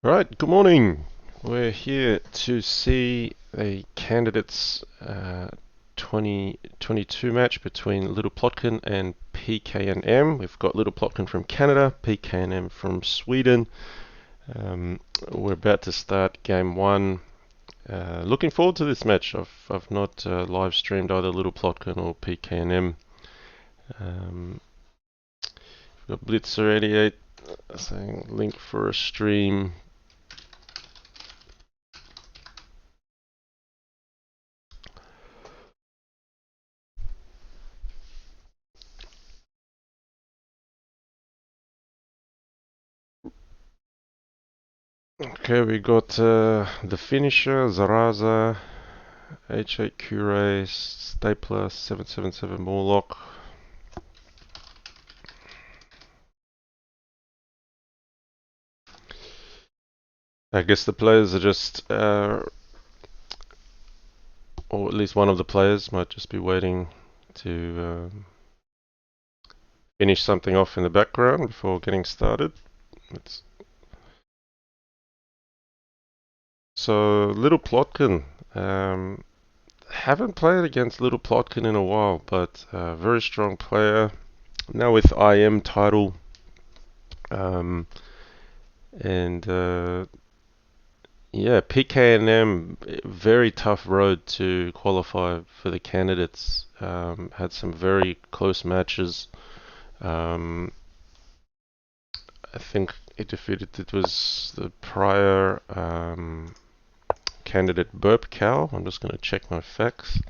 Right, good morning. We're here to see a candidates 2022 match between littleplotkin and pknm. We've got littleplotkin from Canada, pknm from Sweden. We're about to start game one. Looking forward to this match. I've not live streamed either littleplotkin or pknm. We've got Blitzer88 saying link for a stream. Okay, we got the finisher, Zaraza, H8 Cure, Stapler, 777 Morlock. I guess the players are just, or at least one of the players might just be waiting to finish something off in the background before getting started. It's so littleplotkin. Haven't played against littleplotkin in a while, but very strong player. Now with IM title. Um, and Yeah, pknm, very tough road to qualify for the candidates. Had some very close matches. Um, I think it was the prior candidate Burp Cow. I'm just going to check my facts.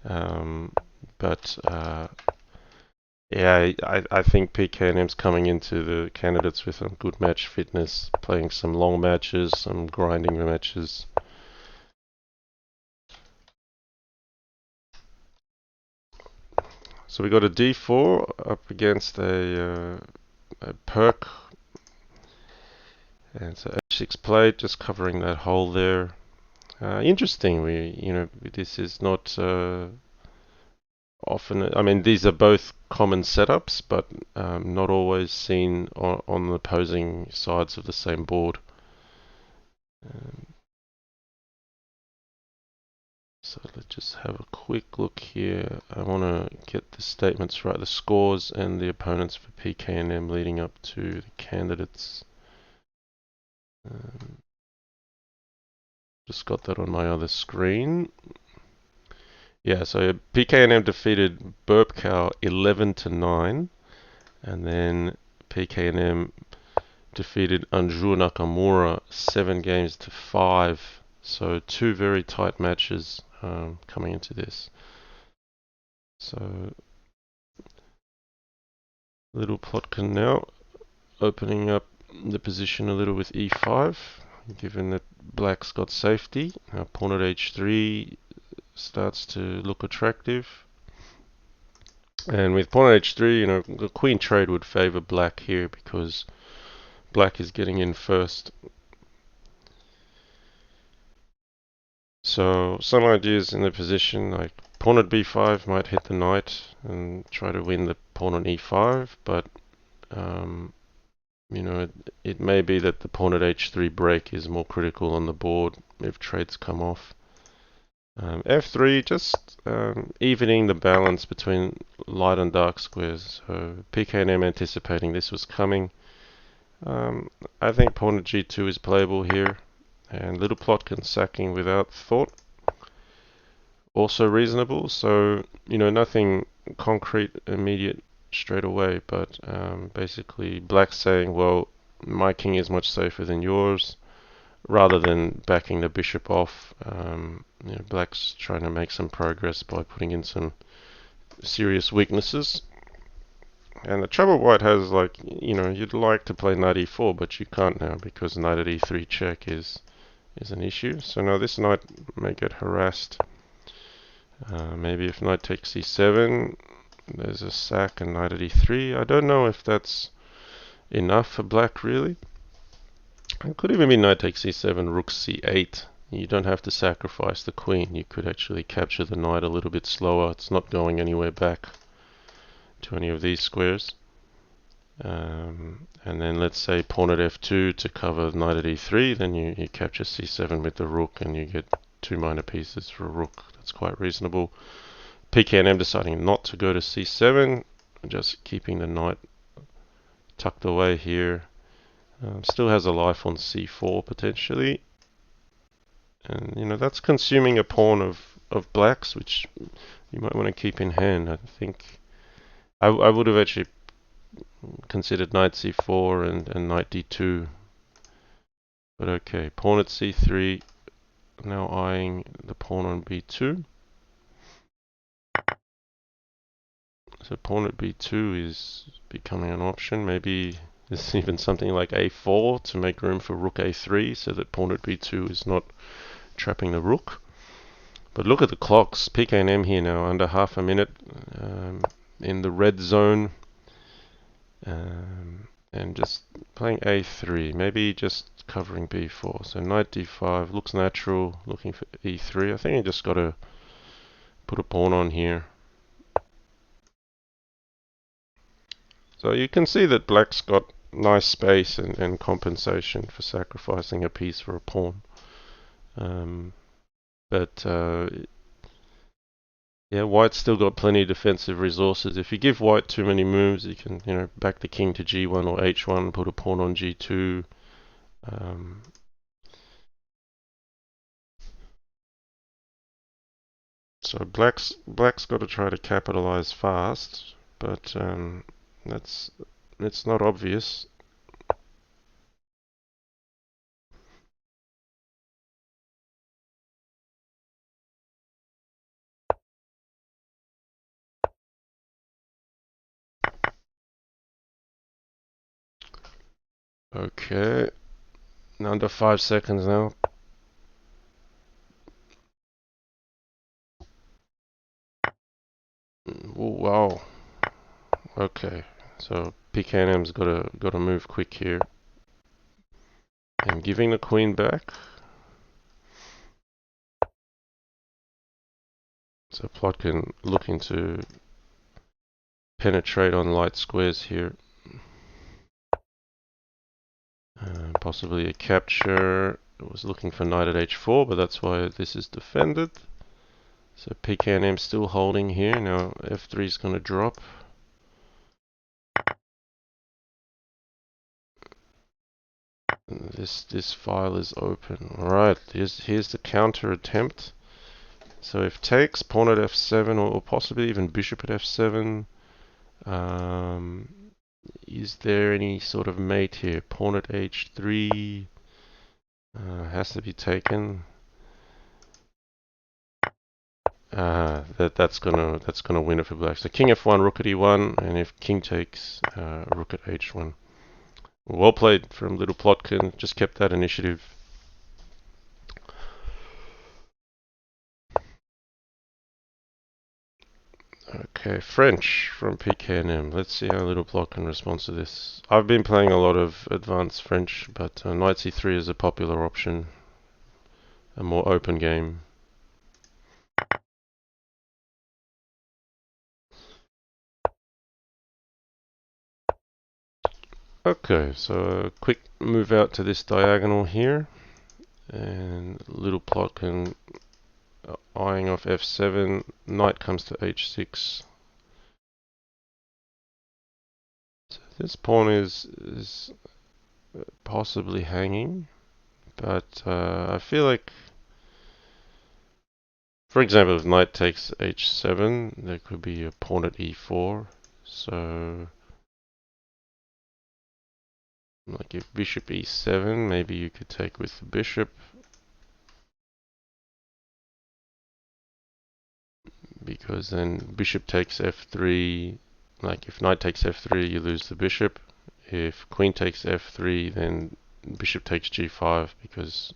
Um, but Yeah, I think pknm's coming into the candidates with some good match fitness, playing some long matches, some grinding matches. So we got a d4 up against a perk, and so h6 played, just covering that hole there. Interesting. This is not often. I mean, these are both common setups, but not always seen on the opposing sides of the same board. Um, so let's just have a quick look here. I want to get the statements right, the scores and the opponents for pknm leading up to the candidates. Um, just got that on my other screen. Yeah, so pknm defeated Burp Cow 11-9, and then pknm defeated Anju Nakamura 7 games to 5. So two very tight matches coming into this. So littleplotkin now opening up the position a little with e5, given that black's got safety. Now pawn at h3 starts to look attractive. And with pawn at h3, the queen trade would favor black here because black is getting in first. So some ideas in the position, like pawn at b5 might hit the knight and try to win the pawn on e5, but um, it may be that the pawn at h3 break is more critical on the board if trades come off. F3, just evening the balance between light and dark squares. So pknm anticipating this was coming. I think pawn at g2 is playable here, and littleplotkin sacking without thought, also reasonable. So nothing concrete, immediate, straight away, but basically black saying, well, my king is much safer than yours, rather than backing the bishop off. Black's trying to make some progress by putting in some serious weaknesses. And the trouble white has, like, you'd like to play knight e4, but you can't now because knight at e3 check is an issue. So now this knight may get harassed. Maybe if knight takes e7, there's a sack and knight at e3. I don't know if that's enough for black, really. It could even be knight takes e7, rook c8. You don't have to sacrifice the queen. You could actually capture the knight a little bit slower. It's not going anywhere back to any of these squares. And then let's say pawn at f2 to cover knight at e3, then you capture c7 with the rook and you get 2 minor pieces for a rook. That's quite reasonable. pknm deciding not to go to c7, just keeping the knight tucked away here. Still has a life on c4 potentially. And that's consuming a pawn of black's, which you might want to keep in hand. I think I would have actually considered knight c4 and knight d2. But okay, pawn at c3, now eyeing the pawn on b2. So pawn at b2 is becoming an option. Maybe there's even something like a4 to make room for rook a3 so that pawn at b2 is not trapping the rook. But look at the clocks. pknm here now, under half a minute in the red zone. And just playing a3, maybe just covering b4. So knight d5 looks natural, looking for e3. I think I just got to put a pawn on here. So you can see that black's got nice space and compensation for sacrificing a piece for a pawn. But yeah, white's still got plenty of defensive resources. If you give white too many moves, you can, back the king to g1 or h1, put a pawn on g2. So black's got to try to capitalize fast, but it's not obvious. Okay, under 5 seconds now. Ooh, wow. Okay, so pknm's got to move quick here. And giving the queen back. So Plotkin looking to penetrate on light squares here. Possibly a capture. It was looking for knight at h4, but that's why this is defended. So pknm still holding here. Now f3 is going to drop. This file is open. Alright, here's the counter attempt. So if takes, pawn at f7, or possibly even bishop at f7. Is there any sort of mate here? Pawn at h3 has to be taken. That's gonna win it for black. So king f1, rook at e1, and if king takes, rook at h1. Well played from Little Plotkin. Just kept that initiative. Okay, French from pknm. Let's see how Little Plotkin responds to this. I've been playing a lot of advanced French, but knight c3 is a popular option. A more open game. Okay, so a quick move out to this diagonal here, and Little Plotkin eyeing off f7, knight comes to h6. So this pawn is possibly hanging, but I feel like, for example, if knight takes h7, there could be a pawn at e4. So like if bishop e7, maybe you could take with the bishop, because then bishop takes f3. Like if knight takes f3, you lose the bishop. If queen takes f3, then bishop takes g5, because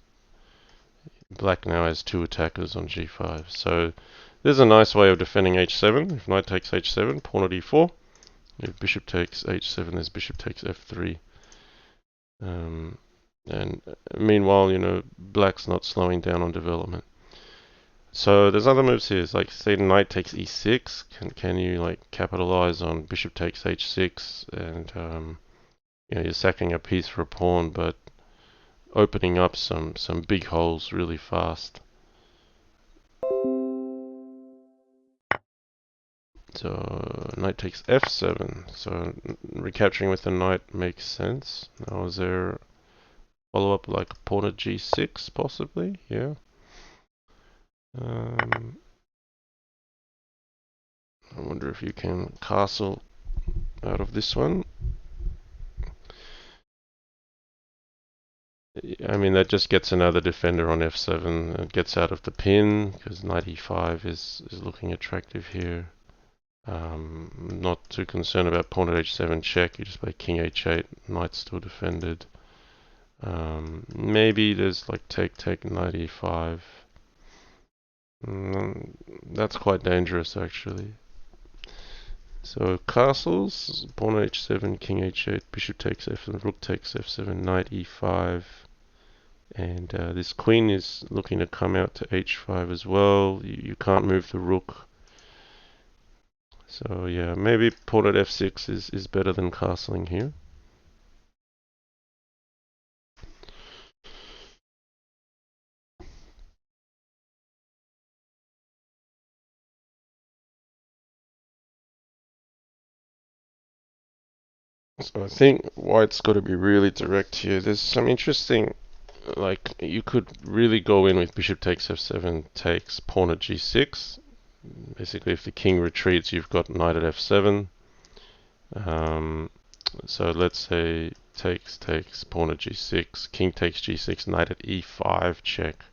black now has 2 attackers on g5. So there's a nice way of defending h7. If knight takes h7, pawn at e4. If bishop takes h7, there's bishop takes f3. And meanwhile, black's not slowing down on development. So there's other moves here. It's like say knight takes e6. Can you like capitalize on bishop takes h6 and you're sacking a piece for a pawn, but opening up some big holes really fast. So knight takes f7. So recapturing with the knight makes sense. Now is there follow up like pawn at g6 possibly? Yeah. I wonder if you can castle out of this one. I mean, that just gets another defender on f7. It gets out of the pin because knight e5 is looking attractive here. Not too concerned about pawn at h7 check. You just play king h8. Knight's still defended. Maybe there's like take knight e5. That's quite dangerous actually. So castles, pawn h7, king h8, bishop takes f7, rook takes f7, knight e5. And this queen is looking to come out to h5 as well. You can't move the rook. So yeah, maybe pawn at f6 is better than castling here. So I think white's got to be really direct here. There's some interesting, like you could really go in with bishop takes f7 takes pawn at g6. Basically, if the king retreats, you've got knight at f7. So let's say takes pawn at g6, king takes g6, knight at e5 check,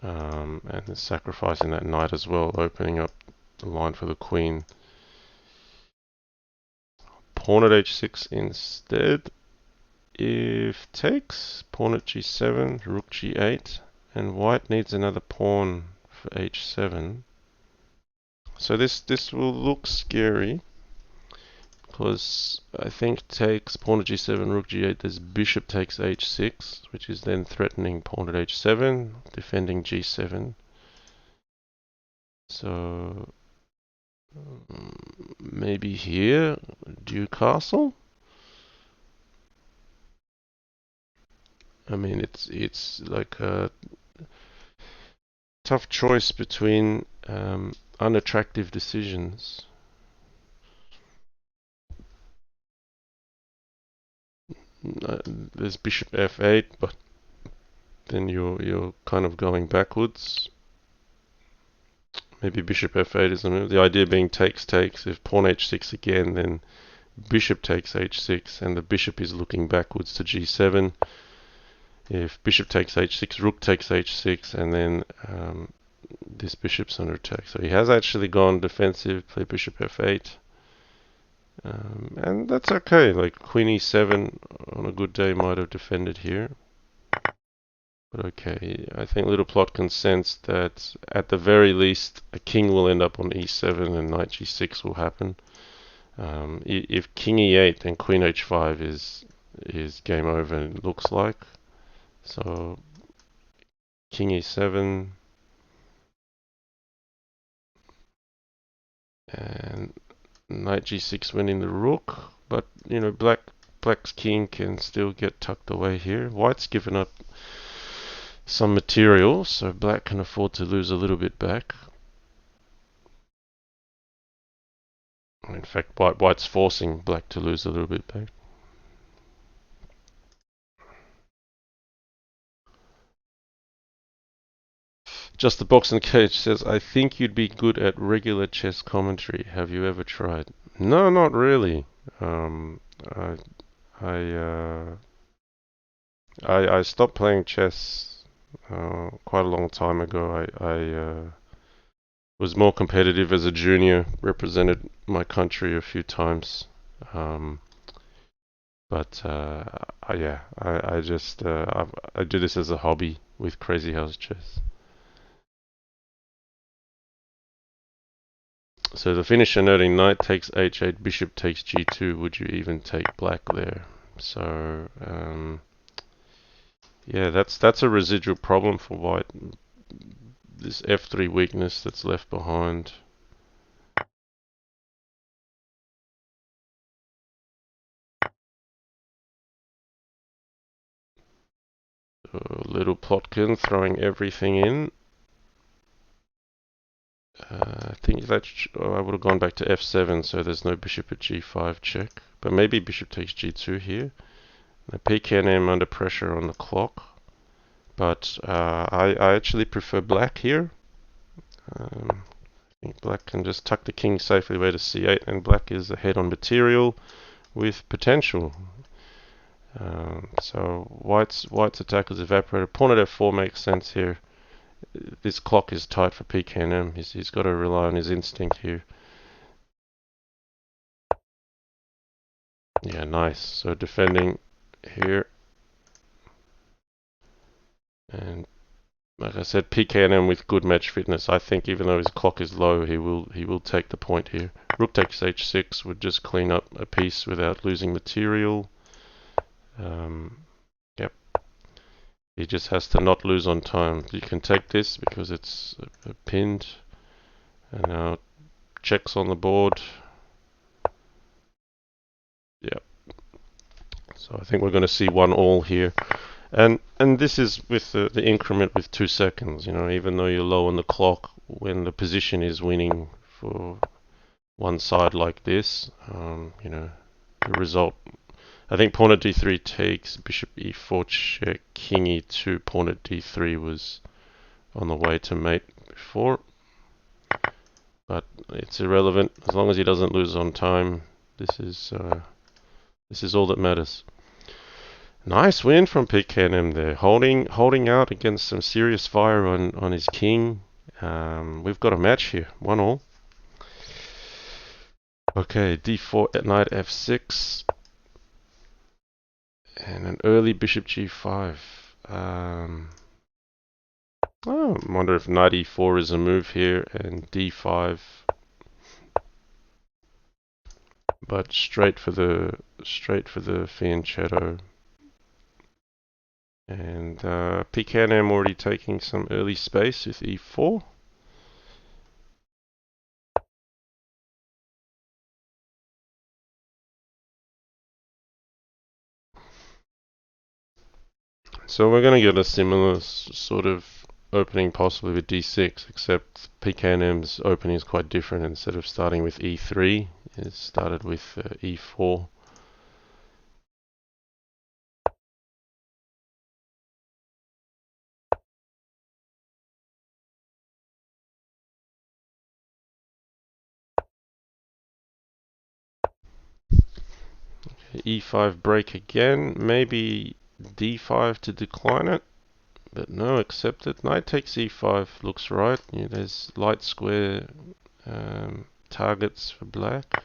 and then sacrificing that knight as well, opening up the line for the queen. Pawn at h6 instead. If takes, pawn at g7, rook g8, and white needs another pawn for h7. So this will look scary because I think takes pawn at g7, rook g8. There's bishop takes h6, which is then threatening pawn at h7, defending g7. So maybe here, do castle. I mean, it's like a tough choice between unattractive decisions. There's bishop f8, but then you're kind of going backwards. Maybe bishop f8 is the move. The idea being takes. If pawn h6 again, then bishop takes h6, and the bishop is looking backwards to g7. If bishop takes h6, rook takes h6, and then this bishop's under attack. So he has actually gone defensive, play bishop f8. And that's okay. Like queen e7 on a good day might have defended here. But okay, I think littleplotkin sensed that at the very least a king will end up on e7 and knight g6 will happen. If king e8, then queen h5 is game over, it looks like. So king e7 and knight g6 winning the rook, but black's king can still get tucked away here. White's given up some material, so black can afford to lose a little bit back. In fact, white's forcing black to lose a little bit back. Just the box and cage says, I think you'd be good at regular chess commentary. Have you ever tried? No, not really. Um, I, I stopped playing chess quite a long time ago. I was more competitive as a junior, represented my country a few times. Um, but yeah, I just I do this as a hobby with Crazyhouse Chess. So the finisher noting knight takes h8, bishop takes g2. Would you even take black there? So yeah, that's a residual problem for white. this f3 weakness that's left behind. Littleplotkin throwing everything in. I think that I would have gone back to f7, so there's no bishop at g5 check. But maybe bishop takes g2 here. The pknm under pressure on the clock. But I actually prefer black here. I think black can just tuck the king safely away to c8, and black is ahead on material with potential. So white's attack is evaporated. Pawn at f4 makes sense here. This clock is tight for pknm. He's got to rely on his instinct here. Yeah, nice. So defending here. And like I said, pknm with good match fitness. I think even though his clock is low, he will take the point here. Rook takes h6 would just clean up a piece without losing material. Yep. He just has to not lose on time. You can take this because it's pinned. And now checks on the board. Yep. So I think we're going to see 1-1 here. And this is with the increment with 2 seconds. You know, even though you're low on the clock, when the position is winning for one side like this, you know, the result. I think pawn at d3 takes, bishop e4 check, king e2, pawn at d3 was on the way to mate before. But it's irrelevant as long as he doesn't lose on time. This is all that matters. Nice win from pknm there, holding out against some serious fire on his king. We've got a match here, 1-1. Okay, d4 at knight f6. And an early bishop g5. I wonder if knight e4 is a move here, and d5. But straight for the fianchetto. And pknm already taking some early space with e4. So we're going to get a similar sort of opening possibly with d6, except pknm's opening is quite different. Instead of starting with e3, it started with e4. e5 break again, maybe d5 to decline it, but no, accept it. Knight takes e5 looks right. Yeah, there's light square targets for black.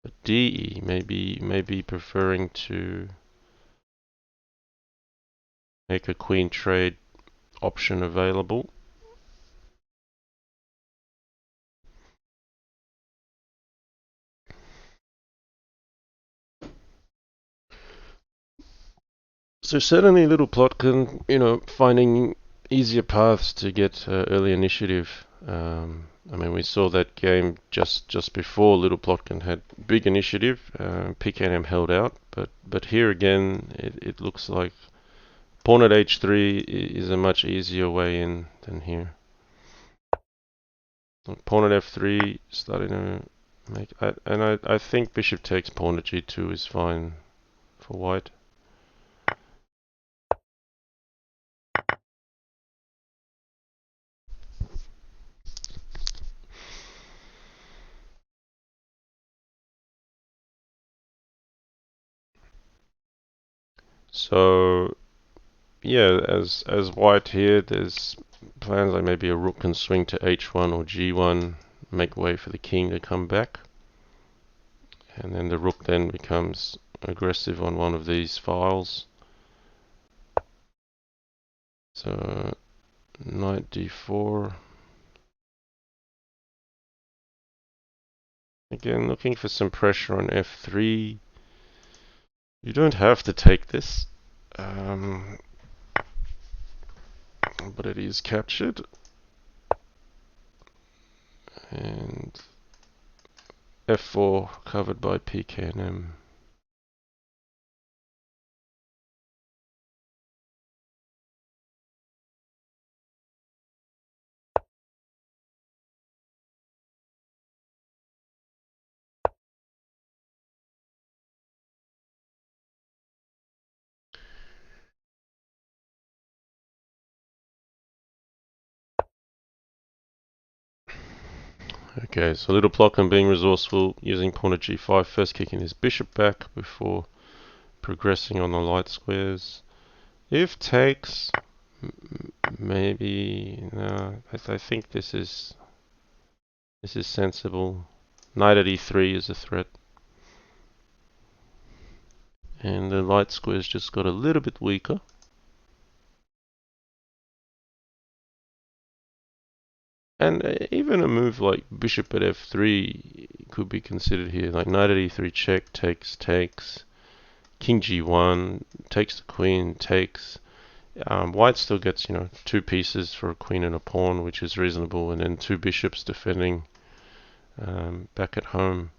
But de, maybe preferring to make a queen trade option available. So certainly littleplotkin, you know, finding easier paths to get early initiative. I mean, we saw that game just before littleplotkin had big initiative. pknm held out, but here again, it looks like pawn at h3 is a much easier way in than here. Pawn at f3 starting to make, I think bishop takes pawn at g2 is fine for white. So yeah, as white here, there's plans like maybe a rook can swing to h1 or g1, make way for the king to come back, and then the rook then becomes aggressive on one of these files. So knight d4. Again, looking for some pressure on f3. You don't have to take this. but it is captured. And f4 covered by pknm. Okay, so littleplotkin being resourceful, using pawn at g5, first kicking his bishop back before progressing on the light squares. If takes, maybe no. I think this is sensible. Knight at e3 is a threat, and the light squares just got a little bit weaker. And even a move like bishop at f3 could be considered here. Like knight at e3 check, takes, king g1, takes the queen, takes. White still gets, two pieces for a queen and a pawn, which is reasonable, and then two bishops defending back at home.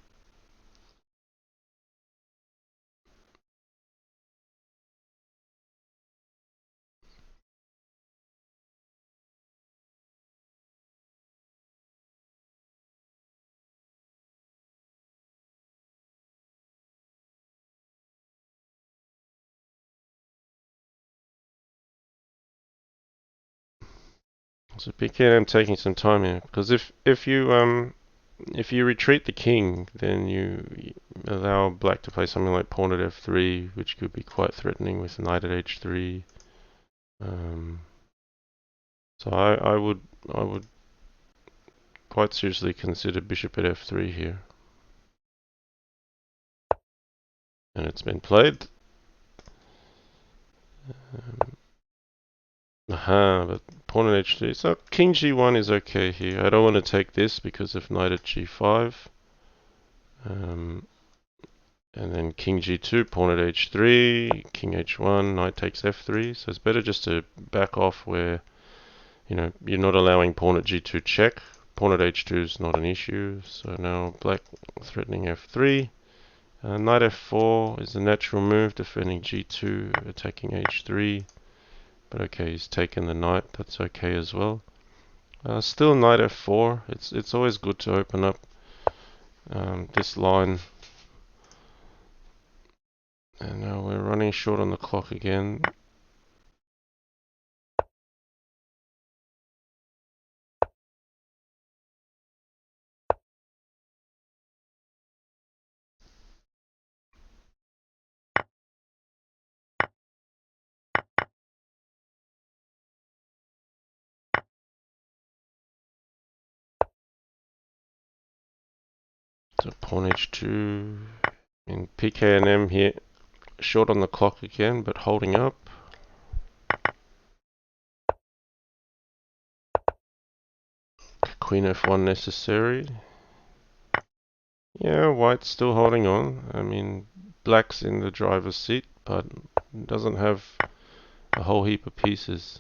So pknm taking some time here, because if you retreat the king, then you allow black to play something like pawn at f3, which could be quite threatening with knight at h3. So I would quite seriously consider bishop at f3 here, and it's been played. But pawn at h3. So king g1 is okay here. I don't want to take this because of knight at g5. And then king g2, pawn at h3, king h1, knight takes f3. So it's better just to back off where, you're not allowing pawn at g2 check. Pawn at h2 is not an issue. So now black threatening f3. Knight f4 is the natural move, defending g2, attacking h3. But okay, he's taken the knight. That's okay as well. Still knight f4. It's always good to open up this line. And now we're running short on the clock again. So pawn h2 in pknm here. Short on the clock again, but holding up. Queen f1 necessary. Yeah, white's still holding on. I mean, black's in the driver's seat, but doesn't have a whole heap of pieces.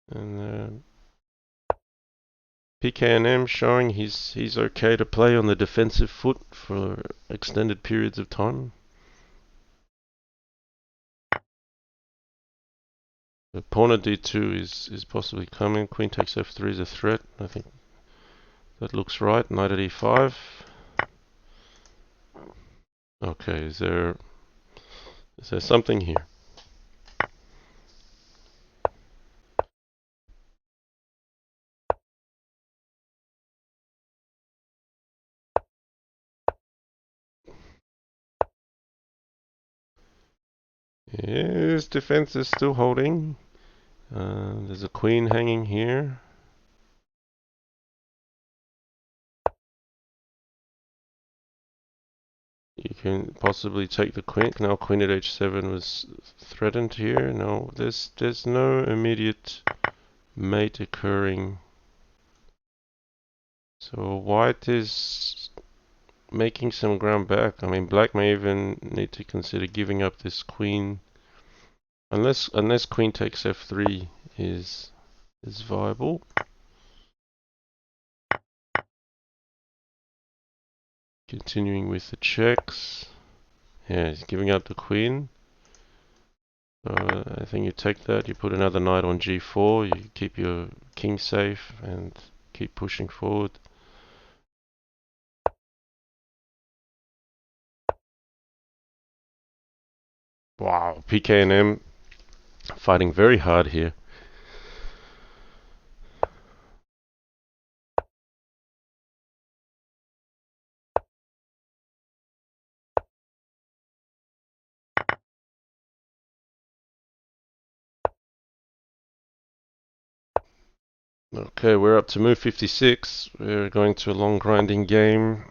And pknm showing he's okay to play on the defensive foot for extended periods of time. The pawn at d2 is possibly coming. Queen takes f3 is a threat. I think that looks right. Knight at e5. Okay, is there something here? His defense is still holding. There's a queen hanging here. You can possibly take the queen. Now queen at h7 was threatened here. No, there's no immediate mate occurring. So white is making some ground back. I mean, black may even need to consider giving up this queen Unless queen takes f3 is viable. Continuing with the checks. Yeah, he's giving up the queen. I think you take that, you put another knight on g4, you keep your king safe and keep pushing forward. Wow, pknm fighting very hard here. Okay, we're up to move 56. We're going to a long grinding game.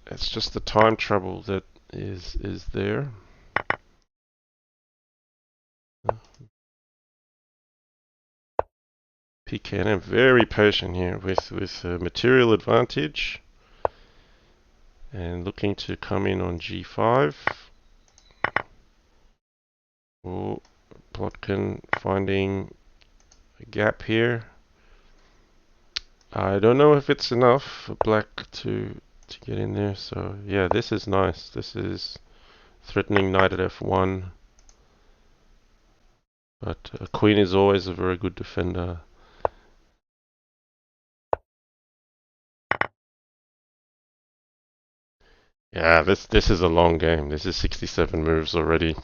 It's just the time trouble that is there. pknm very patient here with material advantage and looking to come in on g5. Oh, Plotkin finding a gap here. I don't know if it's enough for black to get in there. So yeah, this is nice. This is threatening knight at f1. But queen is always a very good defender. Yeah, this is a long game. This is 67 moves already.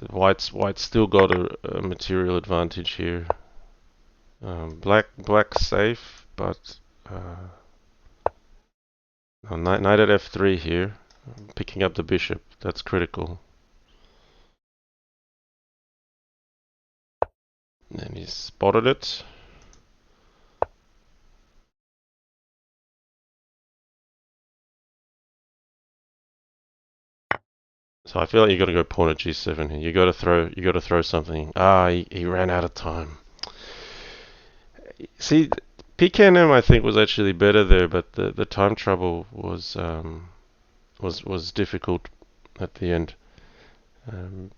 White's still got a material advantage here. Black's safe, but knight at f3 here, picking up the bishop. That's critical. And he spotted it. So I feel like you got to go pawn at g7 here. You got to throw something. Ah, he ran out of time. See, pknm I think was actually better there, but the time trouble was difficult at the end. Um,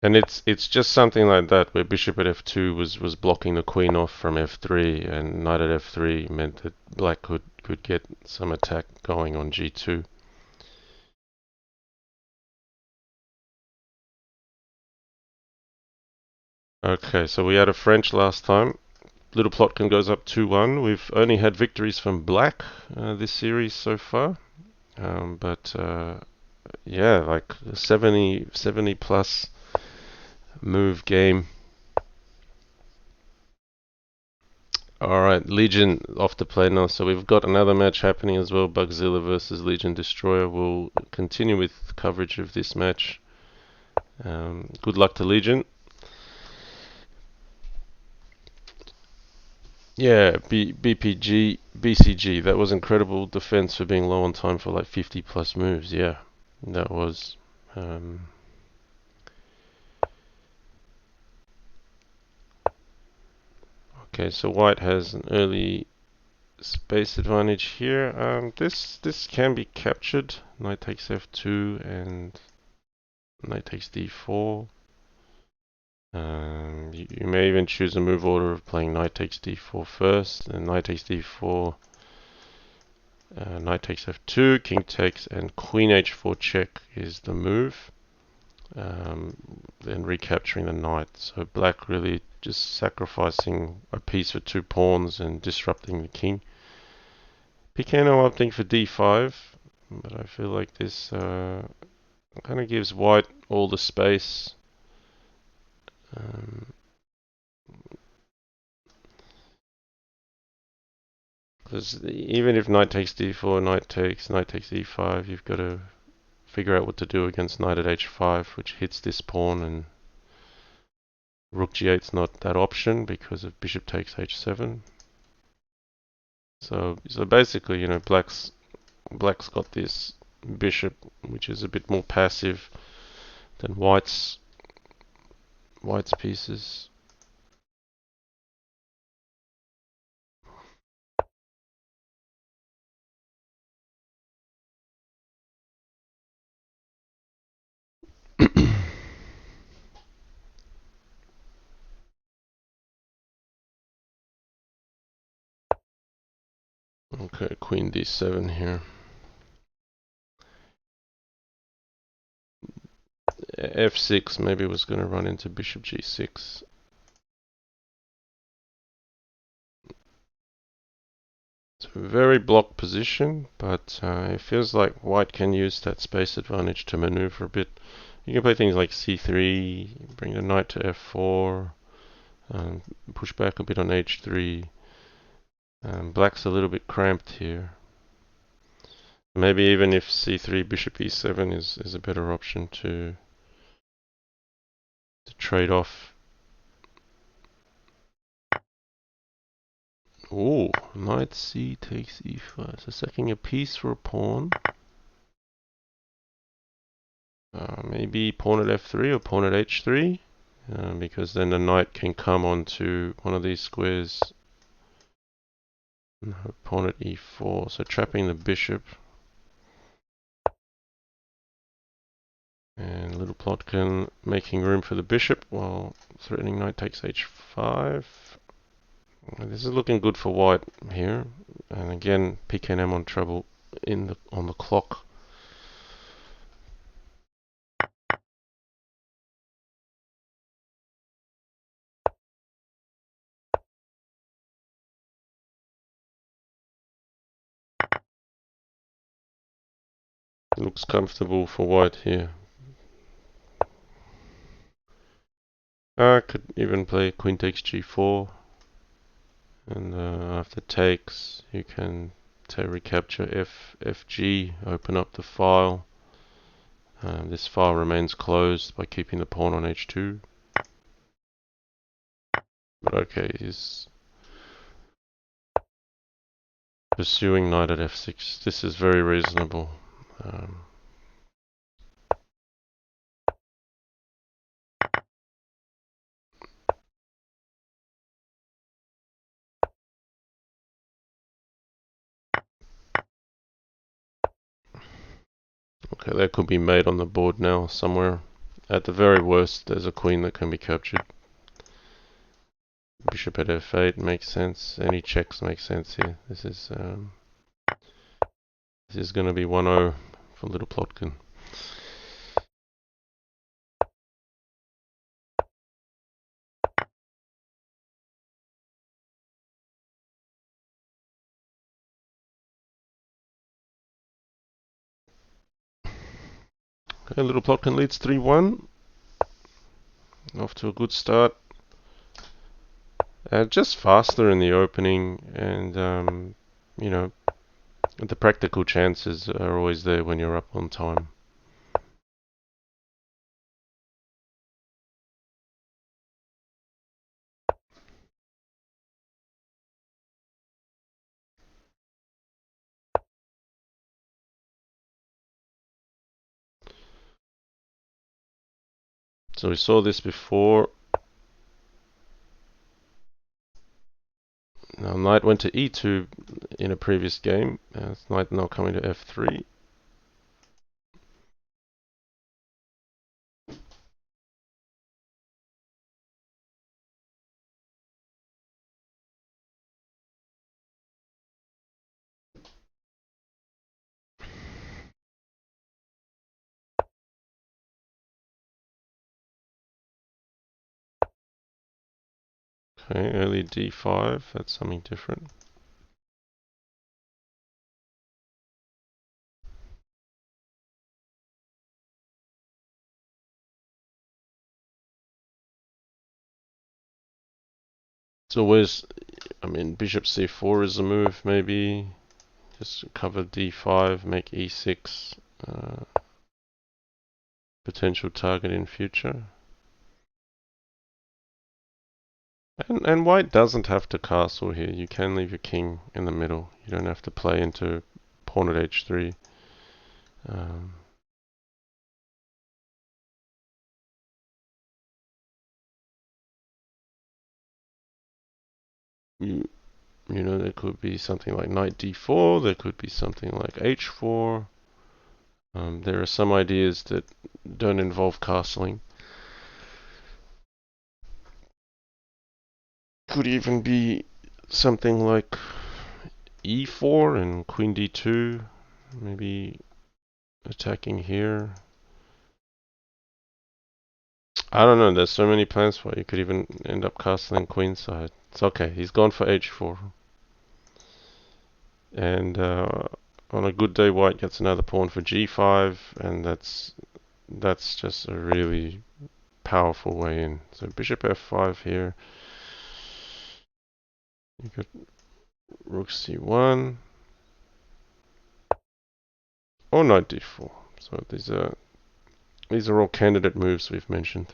and it's just something like that where bishop at f2 was blocking the queen off from f3, and knight at f3 meant that black could get some attack going on g2. Okay, so we had a French last time. Littleplotkin goes up 2-1. We've only had victories from black this series so far. But yeah, like 70 plus move game. Alright, Legion off to play now. So we've got another match happening as well. Bugzilla versus Legion Destroyer. We'll continue with coverage of this match. Good luck to Legion. Yeah, BPG, BCG. That was incredible defense for being low on time for like 50 plus moves. Yeah, that was. Okay, so white has an early space advantage here. This can be captured. Knight takes f2 and knight takes d4. You may even choose a move order of playing knight takes d4 first, then knight takes d4, knight takes f2, king takes, and queen h4 check is the move. Then recapturing the knight. So black really just sacrificing a piece for 2 pawns and disrupting the king. pknm opting for d5, but I feel like this kind of gives white all the space. Because even if knight takes d4, knight takes e5, you've got to figure out what to do against knight at h5, which hits this pawn, and rook g8's not that option because of bishop takes h7. So basically, you know, black's got this bishop, which is a bit more passive than white's pieces. Okay, queen d7 here. f6 maybe was going to run into bishop g6. It's a very blocked position, but it feels like white can use that space advantage to maneuver a bit. You can play things like c3, bring the knight to f4, push back a bit on h3. Black's a little bit cramped here. Maybe even if c3, bishop e7 is a better option to trade off. Ooh, knight c takes e5. So sacking a piece for a pawn. Maybe pawn at f3 or pawn at h3. Because then the knight can come onto one of these squares. No, pawn at e4, so trapping the bishop. And littleplotkin making room for the bishop while threatening knight takes h5. This is looking good for white here. And again, pknm on trouble on the clock. Looks comfortable for white here. Could even play queen takes g4, and after takes you can recapture fg, open up the file. This file remains closed by keeping the pawn on h2. But okay, he's pursuing knight at f6. This is very reasonable. Okay, that could be made on the board now somewhere. At the very worst, there's a queen that can be captured. Bishop at f8 makes sense. Any checks make sense here. This is going to be 1-0 for littleplotkin. Okay, littleplotkin leads 3-1. Off to a good start. Just faster in the opening, and you know, the practical chances are always there when you're up on time. So we saw this before. Now knight went to e2 in a previous game. Knight now coming to f3. Okay, early d5. That's something different. It's always, I mean, bishop c4 is a move, maybe. Just cover d5, make e6 potential target in future. And white doesn't have to castle here. You can leave your king in the middle. You don't have to play into pawn at h3. You know, there could be something like knight d4. There could be something like h4. There are some ideas that don't involve castling. Could even be something like e4 and queen d2, maybe attacking here. I don't know, there's so many plans for it. You could even end up castling queenside. It's okay, he's gone for h4. And on a good day, white gets another pawn for g5, and that's just a really powerful way in. So bishop f5 here. You got rook c1 or knight d4. So these are all candidate moves we've mentioned.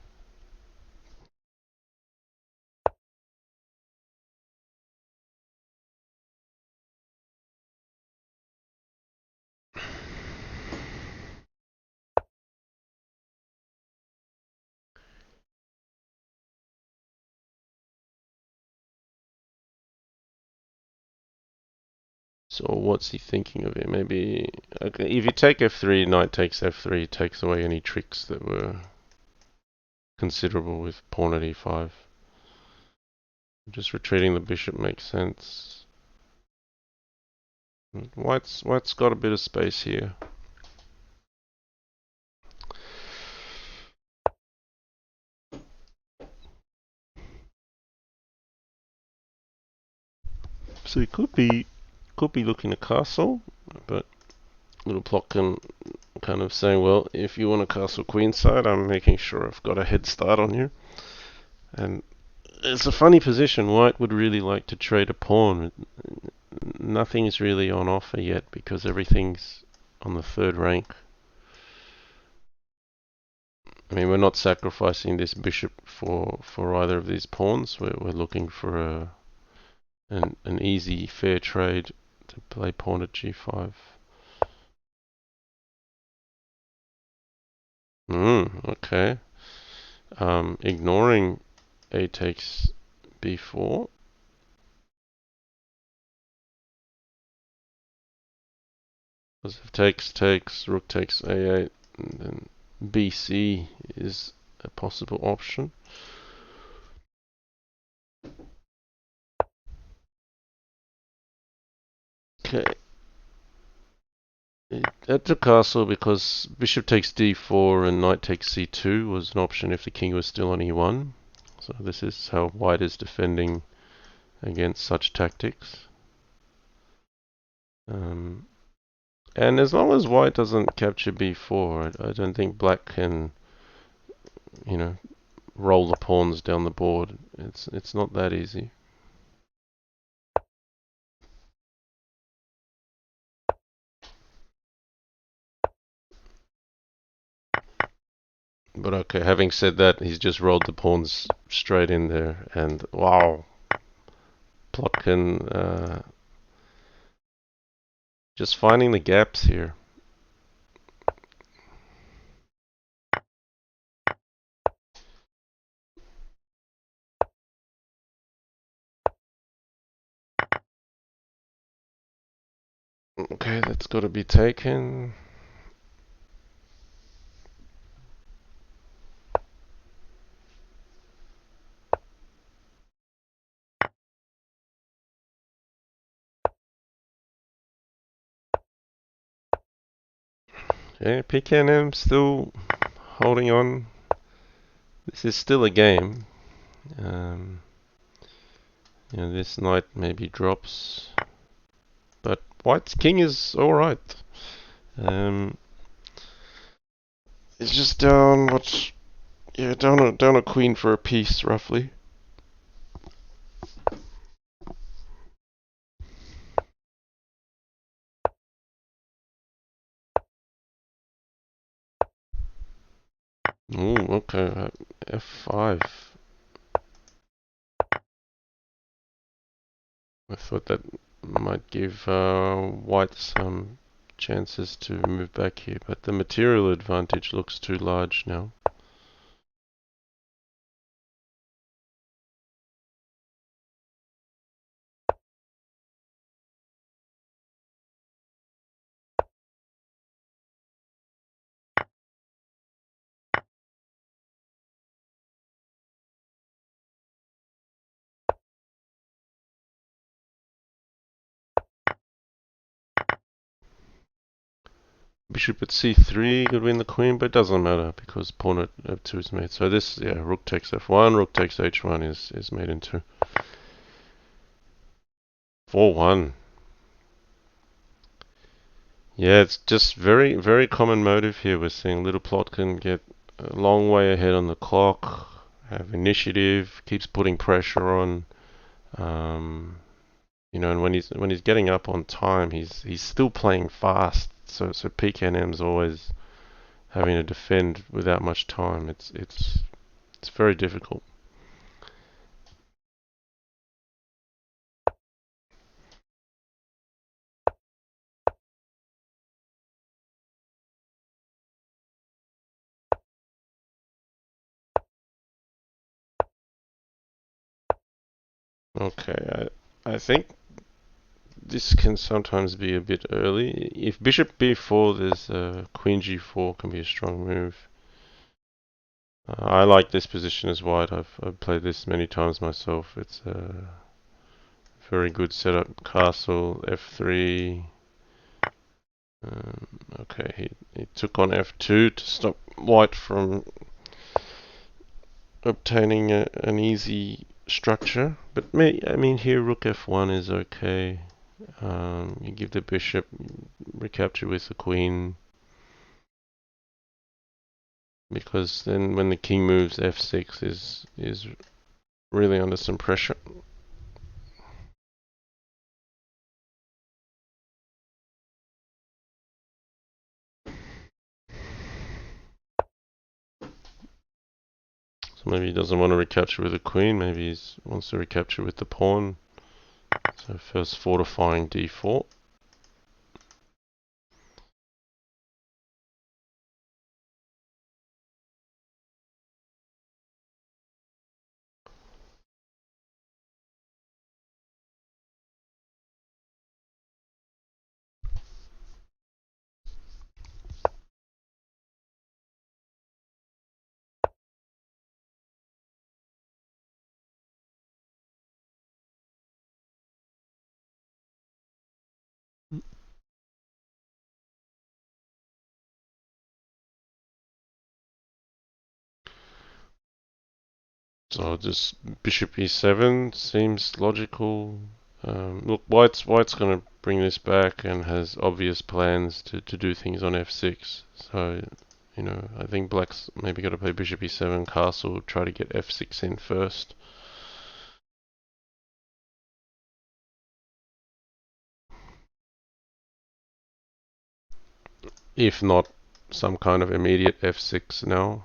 So what's he thinking of here? Maybe okay, if you take f3, knight takes f3, takes away any tricks that were considerable with pawn at e5. Just retreating the bishop makes sense. White's got a bit of space here. So he could be looking at castle, but littleplotkin kind of saying, well, if you want to castle queenside, I'm making sure I've got a head start on you. And it's a funny position. White would really like to trade a pawn. Nothing's really on offer yet because everything's on the third rank. I mean, we're not sacrificing this bishop for either of these pawns. We're looking for an easy, fair trade to play pawn at g5. Okay. Ignoring a takes b4. Because if takes, rook takes a8, and then bc is a possible option. Okay. At the castle, because bishop takes d4 and knight takes c2 was an option if the king was still on e1. So this is how white is defending against such tactics. And as long as white doesn't capture b4, I don't think black can, you know, roll the pawns down the board. It's not that easy. But okay, having said that, he's just rolled the pawns straight in there, and wow, Plotkin just finding the gaps here. Okay, that's got to be taken. Yeah, pknm still holding on. This is still a game. This knight maybe drops, but white's king is all right. It's just down what's down a queen for a piece roughly. Ooh, okay, f5. I thought that might give white some chances to move back here, but the material advantage looks too large now. Bishop at c3 could win the queen, but it doesn't matter because pawn at f2 is made. So this, yeah, rook takes f1, rook takes h1 is made into 4-1. Yeah, it's just very, very common motive here. We're seeing littleplotkin get a long way ahead on the clock, have initiative, keeps putting pressure on. Um, and when he's getting up on time, he's still playing fast. So pknm's always having to defend without much time. It's very difficult. Okay, I think this can sometimes be a bit early. If bishop b4, there's queen g4 can be a strong move. I like this position as white. I've played this many times myself. It's a very good setup. Castle f3. Um, okay, he took on f2 to stop white from obtaining an easy structure. But I mean here rook f1 is okay. You give the bishop, recapture with the queen, because then when the king moves, f6 is really under some pressure. So maybe he doesn't want to recapture with the queen, maybe he wants to recapture with the pawn. So first fortifying d4. So just bishop e7 seems logical. Look, white's going to bring this back and has obvious plans to do things on f6. So, I think black's maybe got to play bishop e7 castle, try to get f6 in first. If not, some kind of immediate f6 now.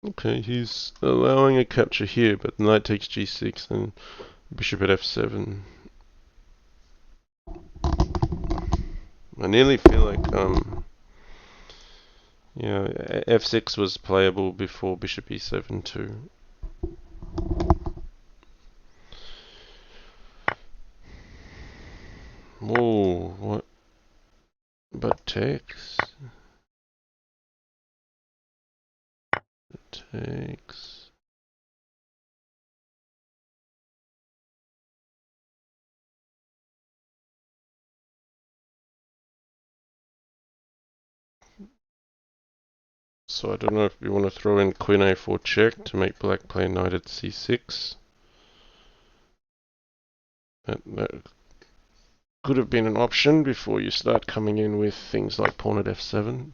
Okay, he's allowing a capture here, but knight takes g6 and bishop at f7. I nearly feel like f6 was playable before bishop e7 too. Whoa, what? But takes. So I don't know if we want to throw in queen a4 check to make black play knight at c6. That could have been an option before you start coming in with things like pawn at f7.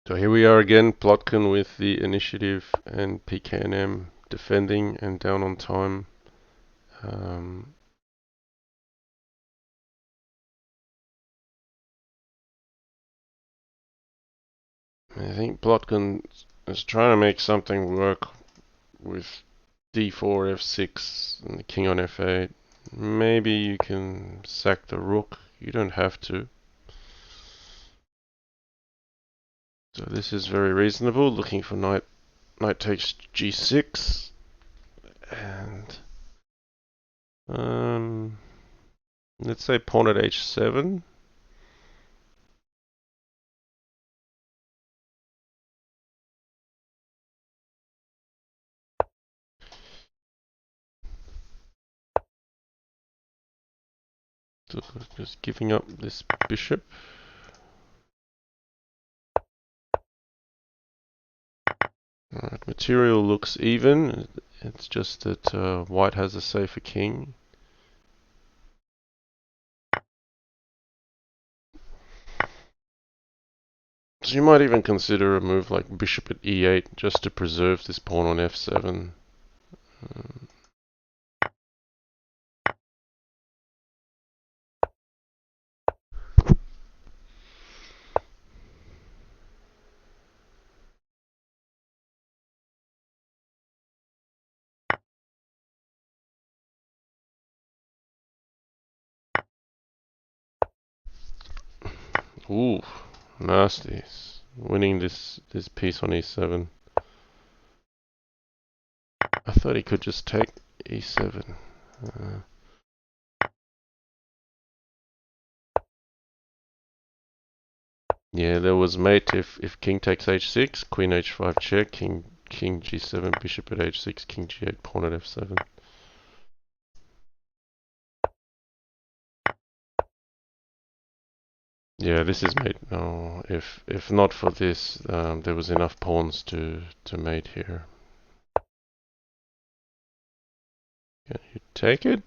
So here we are again, Plotkin with the initiative and pknm defending and down on time. I think Plotkin is trying to make something work with d4, f6, and the king on f8. Maybe you can sack the rook. You don't have to. So this is very reasonable. Looking for knight takes g6, and let's say pawn at h7. So just giving up this bishop. Alright, material looks even. It's just that white has a safer king. So you might even consider a move like bishop at e8 just to preserve this pawn on f7. Um, Ooh, nasty. Winning this piece on e7. I thought he could just take e7. Yeah, there was mate if king takes h6, queen h5 check, king g7, bishop at h6, king g8, pawn at f7. Yeah, this is mate. No, if not for this, there was enough pawns to mate here. Can you take it?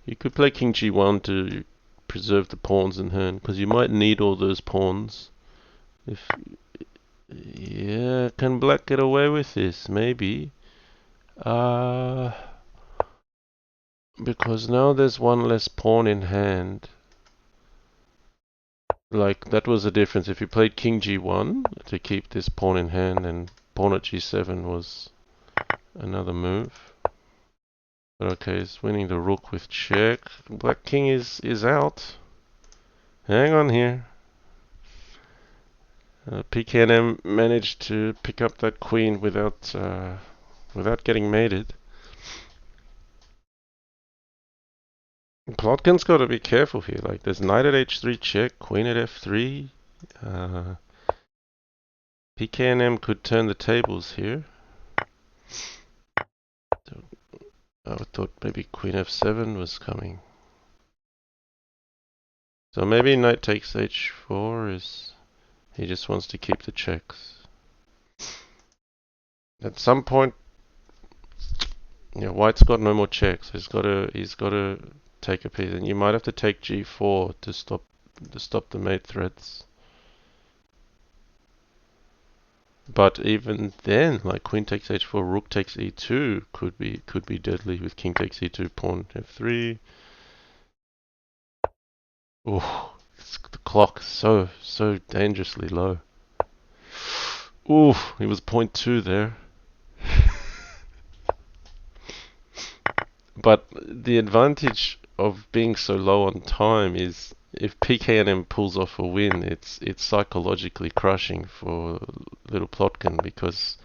You could play king g1 to preserve the pawns in hand, because you might need all those pawns. If yeah, can black get away with this? Maybe. Because now there's one less pawn in hand. Like, that was the difference. If you played king g1 to keep this pawn in hand, and pawn at g7 was another move. But okay, it's winning the rook with check. Black king is out. Hang on here. pknm managed to pick up that queen without getting mated. Plotkin's got to be careful here. Like, there's knight at h3 check, queen at f3. pknm could turn the tables here. So I thought maybe queen f7 was coming. So maybe knight takes h4 is he just wants to keep the checks. At some point, yeah, white's got no more checks. He's got to take a piece, and you might have to take g4 to stop the mate threats. But even then, like queen takes h4, rook takes e2 could be deadly with king takes e2, pawn f3. Oh, the clock is so dangerously low. Ooh, he was 0.2 there. But the advantage of being so low on time is if pknm pulls off a win, it's psychologically crushing for little Plotkin because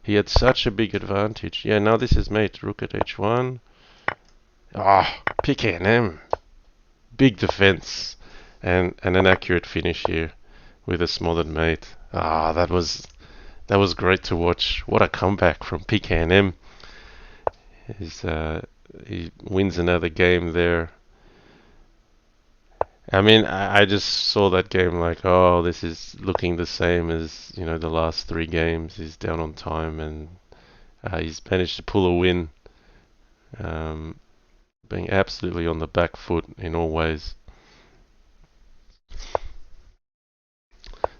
he had such a big advantage. Yeah, now this is mate. Rook at h1. pknm. Big defense and an accurate finish here with a smothered mate. That was great to watch. What a comeback from pknm. He wins another game there. I mean, I just saw that game like, oh, this is looking the same as, the last three games. He's down on time and he's managed to pull a win, um, being absolutely on the back foot in all ways.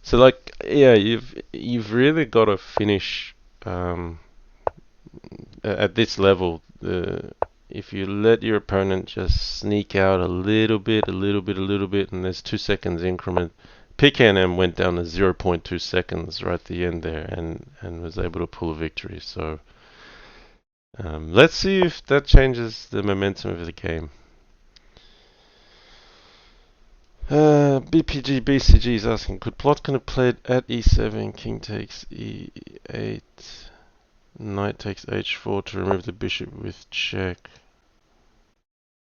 So, like, yeah, you've really got to finish at this level. if you let your opponent just sneak out a little bit, and there's 2 seconds increment, pknm went down to 0.2 seconds right at the end there, and was able to pull a victory. So let's see if that changes the momentum of the game. BPG is asking, could Plotkin have played at e7, king takes e8, knight takes h4 to remove the bishop with check?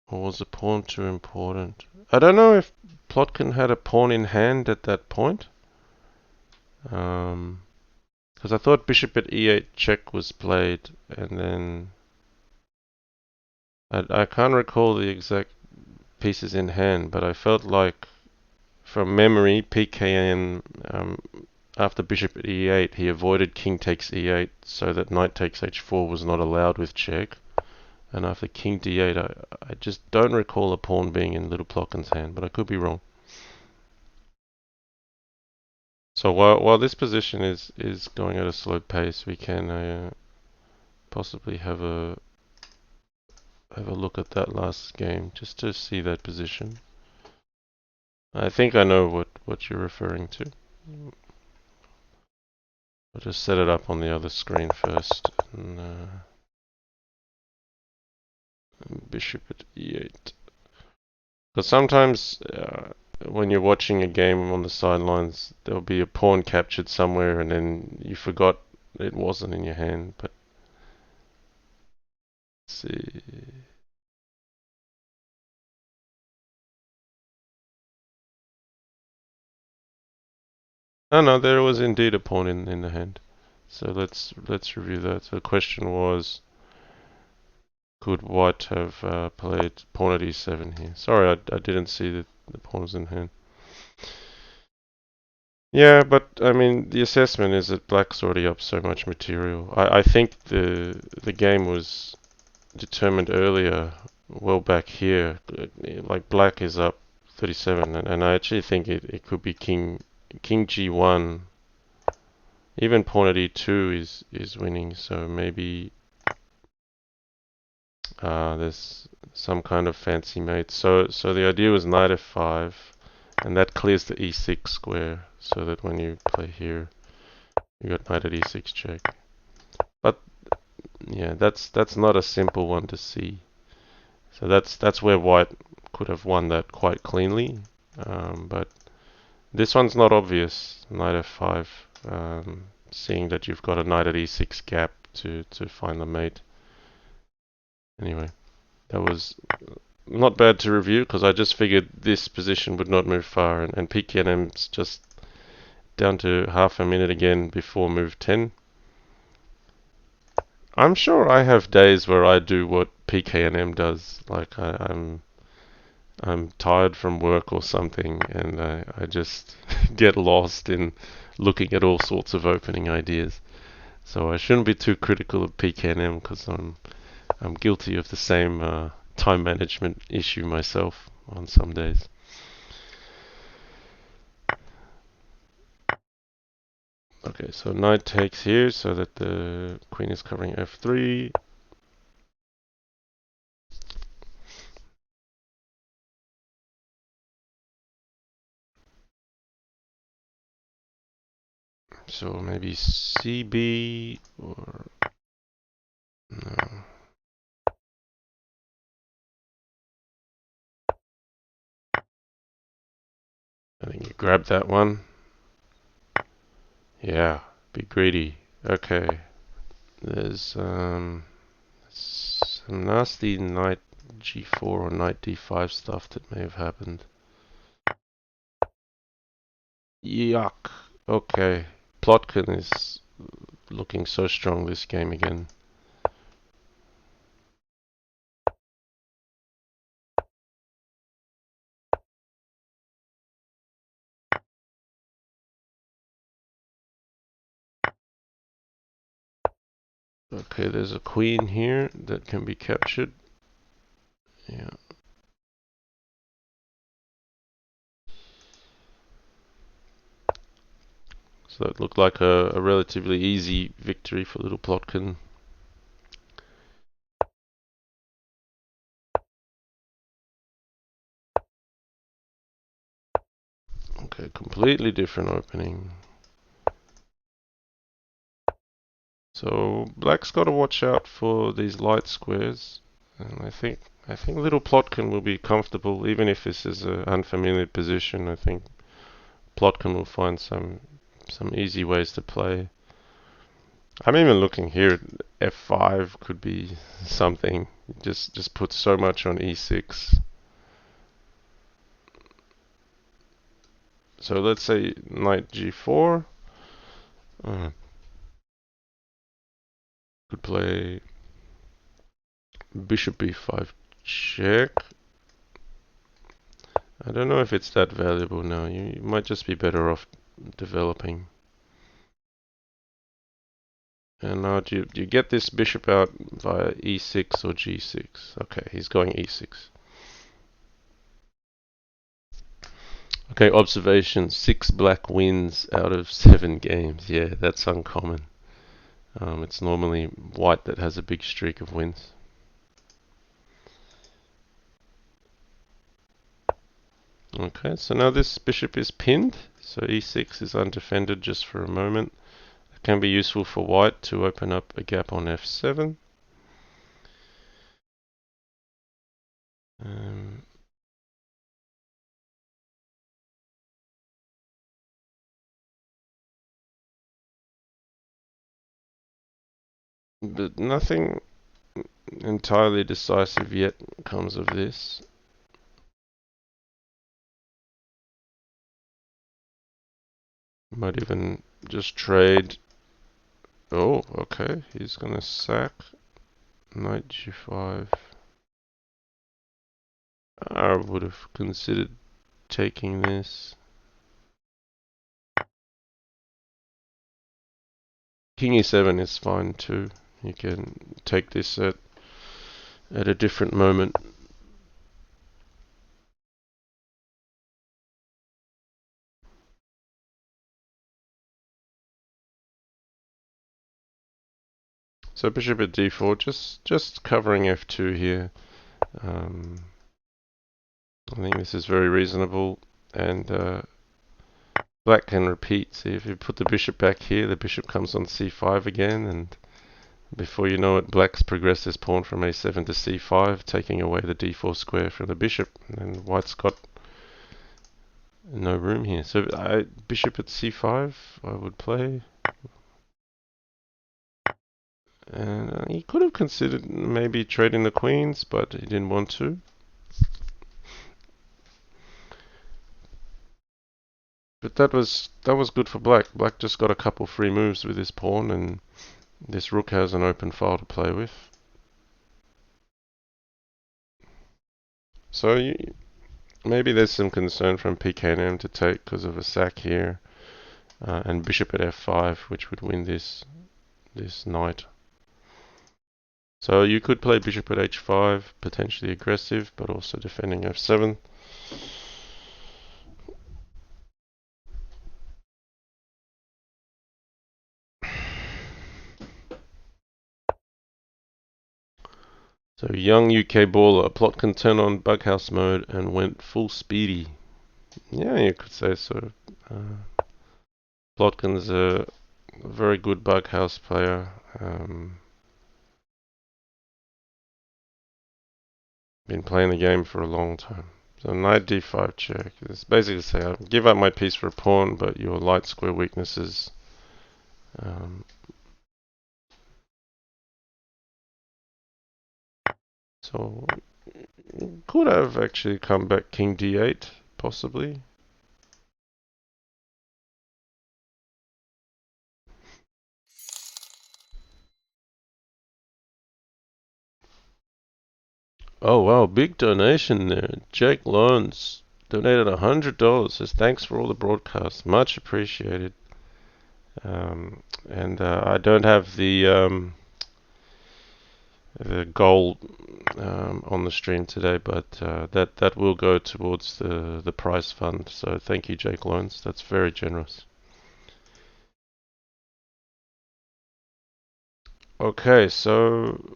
Or was the pawn too important? I don't know if Plotkin had a pawn in hand at that point. Because I thought bishop at e8 check was played, and then I can't recall the exact pieces in hand, but I felt like from memory, PKN after bishop at e8, he avoided king takes e8 so that knight takes h4 was not allowed with check. And after king d8, I just don't recall a pawn being in Little Plotkin's hand, but I could be wrong. So while this position is going at a slow pace, we can possibly have a look at that last game just to see that position. I think I know what you're referring to. I'll just set it up on the other screen first. And, bishop at e8. Because sometimes when you're watching a game on the sidelines, there'll be a pawn captured somewhere, and then you forgot it wasn't in your hand. But let's see. No, there was indeed a pawn in the hand. So let's review that. So the question was, could white have played pawn at e7 here? Sorry, I didn't see that the pawn was in hand. Yeah, but I mean, the assessment is that black's already up so much material. I think the game was determined earlier, well back here. Like black is up 37, and I actually think it could be king g1. Even pawn at e2 is winning, so maybe there's some kind of fancy mate. So the idea was knight f5, and that clears the e6 square, so that when you play here, you got knight at e6 check. But yeah, that's not a simple one to see. So that's where white could have won that quite cleanly, but this one's not obvious. Knight f5, seeing that you've got a knight at e6 gap to find the mate. Anyway, that was not bad to review because I just figured this position would not move far, and pknm's just down to half a minute again before move 10. I'm sure I have days where I do what pknm does, like I'm tired from work or something, and I just get lost in looking at all sorts of opening ideas. So I shouldn't be too critical of pknm because I'm guilty of the same time management issue myself on some days. Okay, so knight takes here so that the queen is covering f3. So maybe cb or no. I think you grab that one. Yeah, be greedy. Okay. There's some nasty knight g4 or knight d5 stuff that may have happened. Yuck. Okay. Plotkin is looking so strong this game again. Okay, there's a queen here that can be captured. Yeah. So it looked like a relatively easy victory for little Plotkin. Okay, completely different opening. So black's got to watch out for these light squares, and I think littleplotkin will be comfortable, even if this is an unfamiliar position. I think plotkin will find some easy ways to play. I'm even looking here at f5 could be something. Just put so much on e6. So let's say knight g4. Could play bishop b5 check. I don't know if it's that valuable now. You might just be better off developing. And now do you get this bishop out via e6 or g6? Okay, he's going e6. Okay, observation. 6 black wins out of 7 games. Yeah, that's uncommon. It's normally white that has a big streak of wins. Okay, so now this bishop is pinned, so e6 is undefended just for a moment. It can be useful for white to open up a gap on f7. But nothing entirely decisive yet comes of this. Might even just trade. Oh, okay. He's gonna sack knight g5. I would have considered taking this. King e7 is fine too. You can take this at a different moment. So bishop at d4, just covering f2 here. I think this is very reasonable, and black can repeat. See, if you put the bishop back here, the bishop comes on c5 again, and before you know it, black's progressed his pawn from a7 to c5, taking away the d4 square from the bishop, and white's got no room here. So bishop at c5, I would play. And he could have considered maybe trading the queens, but he didn't want to. But that was good for black. Black just got a couple free moves with his pawn, and this rook has an open file to play with. So maybe there's some concern from pknm to take because of a sack here, and bishop at f5, which would win this knight. So you could play bishop at h5, potentially aggressive, but also defending f7. So young UK baller, Plotkin turned on bughouse mode and went full speedy. Yeah, you could say so. Plotkin's a very good bughouse player. Been playing the game for a long time. So knight d5 check. It's basically say I give up my piece for a pawn, but your light square weaknesses. So could have actually come back king d8, possibly. Oh wow, big donation there. Jake Loans donated $100. Says thanks for all the broadcasts, much appreciated. And I don't have the goal on the stream today, but that will go towards the prize fund. So thank you, Jake Loans. That's very generous. Okay, so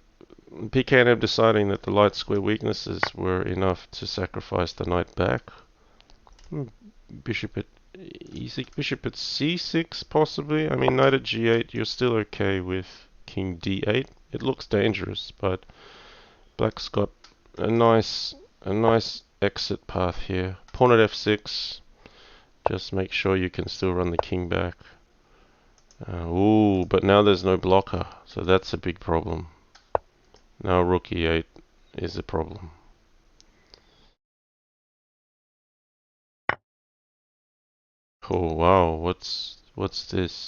pknm deciding that the light square weaknesses were enough to sacrifice the knight back. Bishop at e6, bishop at c6 possibly. I mean, knight at g8, you're still okay with king d8. It looks dangerous, but black's got a nice exit path here. Pawn at f6. Just make sure you can still run the king back. Ooh, but now there's no blocker, so that's a big problem. Now rook e8 is a problem. Oh wow, what's this?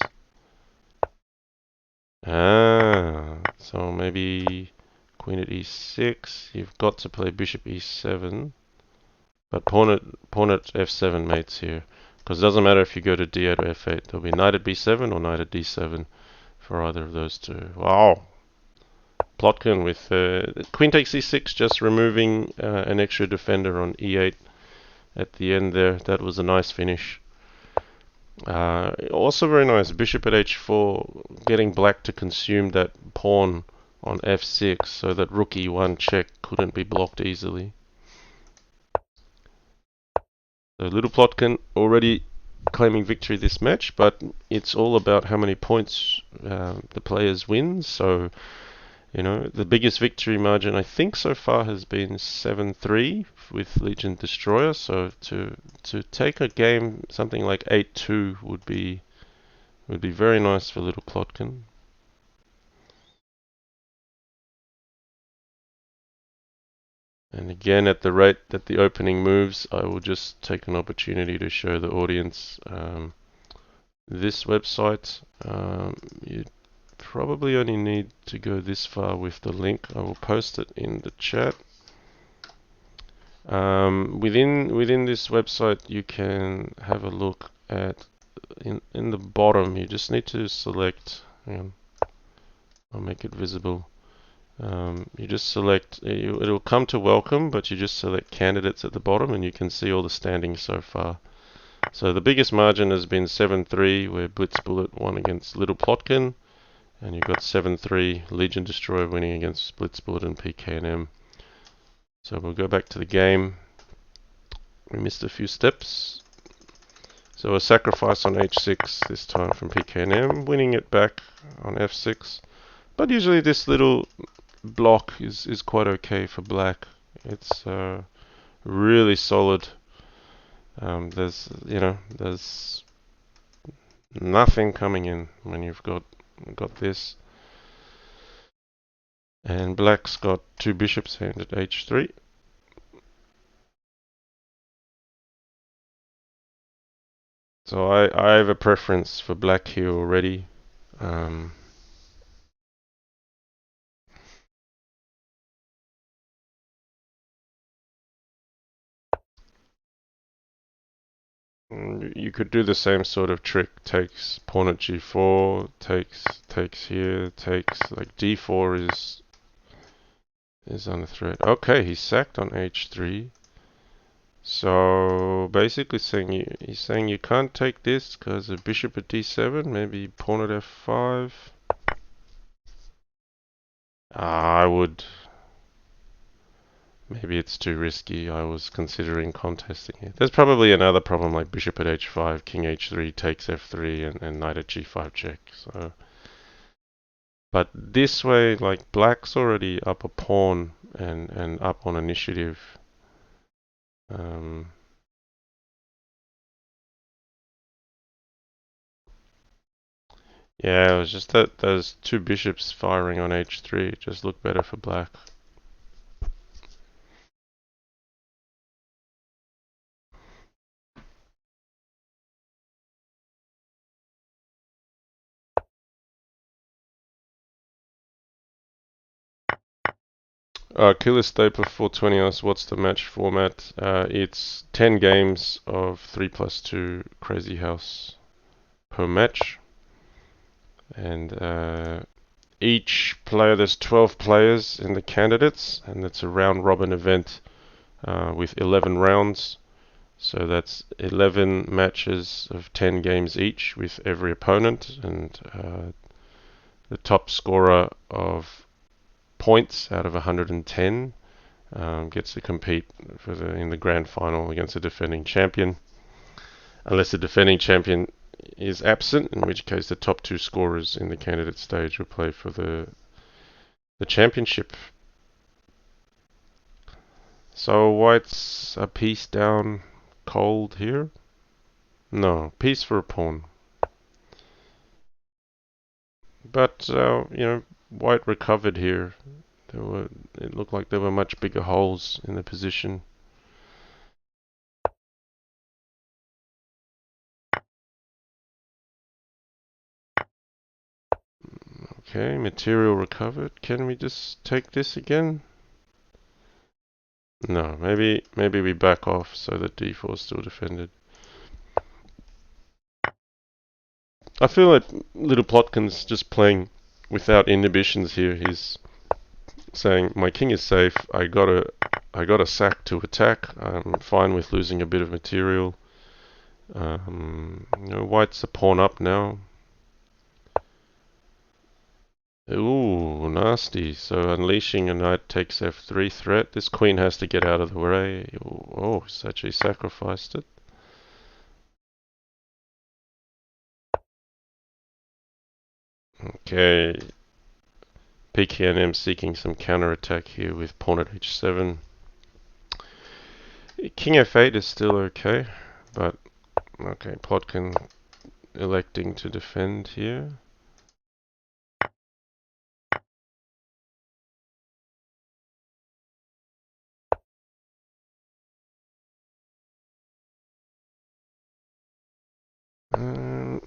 So maybe queen at e6. You've got to play bishop e7, but pawn at f7 mates here, because it doesn't matter if you go to d8 or f8. There'll be knight at b7 or knight at d7 for either of those two. Wow. Plotkin with queen takes e6, just removing an extra defender on e8 at the end there. That was a nice finish. Also very nice, bishop at h4, getting black to consume that pawn on f6 so that rook e1 check couldn't be blocked easily. So Little Plotkin already claiming victory this match, but it's all about how many points the players win. So, you know, the biggest victory margin I think so far has been 7-3 with Legion Destroyer. So to take a game something like 8-2 would be very nice for Little Plotkin. And again, at the rate that the opening moves, I will just take an opportunity to show the audience this website. You probably only need to go this far with the link. I will post it in the chat. Within this website, you can have a look at in the bottom. You just need to select. Hang on, I'll make it visible. You just select, it'll come to welcome, but you just select candidates at the bottom and you can see all the standings so far. So the biggest margin has been 7-3, where Blitz Bullet won against Little Plotkin, and you've got 7-3 Legion Destroyer winning against Blitz Bullet and pknm. So we'll go back to the game. We missed a few steps. So a sacrifice on h6 this time from pknm, winning it back on f6. But usually this little block is quite okay for black. It's really solid. There's nothing coming in when you've got this. And black's got two bishops hand at h3. So I have a preference for black here already. You could do the same sort of trick. Takes pawn at g4, takes here, takes like d4 is under threat. Okay, he's sacked on h3. So basically he's saying you can't take this because a bishop at d7, maybe pawn at f5. I would. Maybe it's too risky. I was considering contesting it. There's probably another problem like bishop at h5, king h3 takes f3, and knight at g5 check. So, but this way, like black's already up a pawn and up on initiative. Yeah, it was just that those two bishops firing on h3 just look better for black. Killer Stapler 420 asks, what's the match format? It's 10 games of 3+2 Crazyhouse per match. And each player, there's 12 players in the candidates, and it's a round robin event with 11 rounds. So that's 11 matches of 10 games each with every opponent, and the top scorer of points out of 110 gets to compete in the grand final against the defending champion. unless the defending champion is absent, in which case the top two scorers in the candidate stage will play for the championship. So white's a piece down cold here. No, piece for a pawn. But white recovered here. It looked like there were much bigger holes in the position. Okay, material recovered. Can we just take this again? No, maybe we back off so that d4 is still defended. I feel like little Plotkin's just playing without inhibitions here. He's saying my king is safe. I got a sack to attack. I'm fine with losing a bit of material. White's a pawn up now. Ooh, nasty. So unleashing a knight takes f3 threat. This queen has to get out of the way. Oh, he's actually sacrificed it. Okay. pknm seeking some counter-attack here with pawn at h7. King f8 is still okay, but okay, Plotkin electing to defend here. I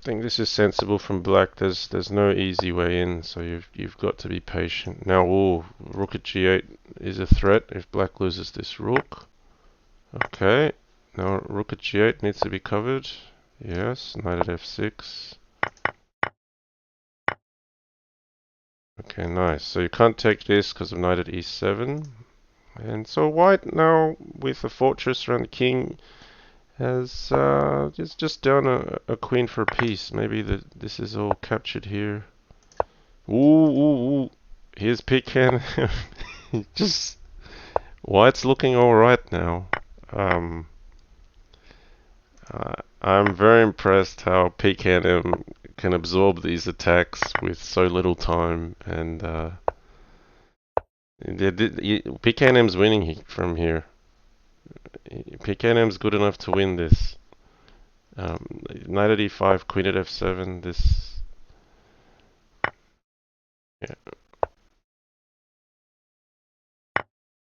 think this is sensible from black. There's no easy way in, so you've got to be patient. Now, rook at g8 is a threat if black loses this rook. Okay, now rook at g8 needs to be covered. Yes, knight at f6. Okay, nice. So you can't take this because of knight at e7. And so white now with a fortress around the king has just down a queen for a piece. Maybe this is all captured here. Ooh. Here's Pecan. Just white's looking all right now. I'm very impressed how pknm can absorb these attacks with so little time, and pknm's winning from here. pknm's good enough to win this. Knight at e5, queen at f7. This, yeah,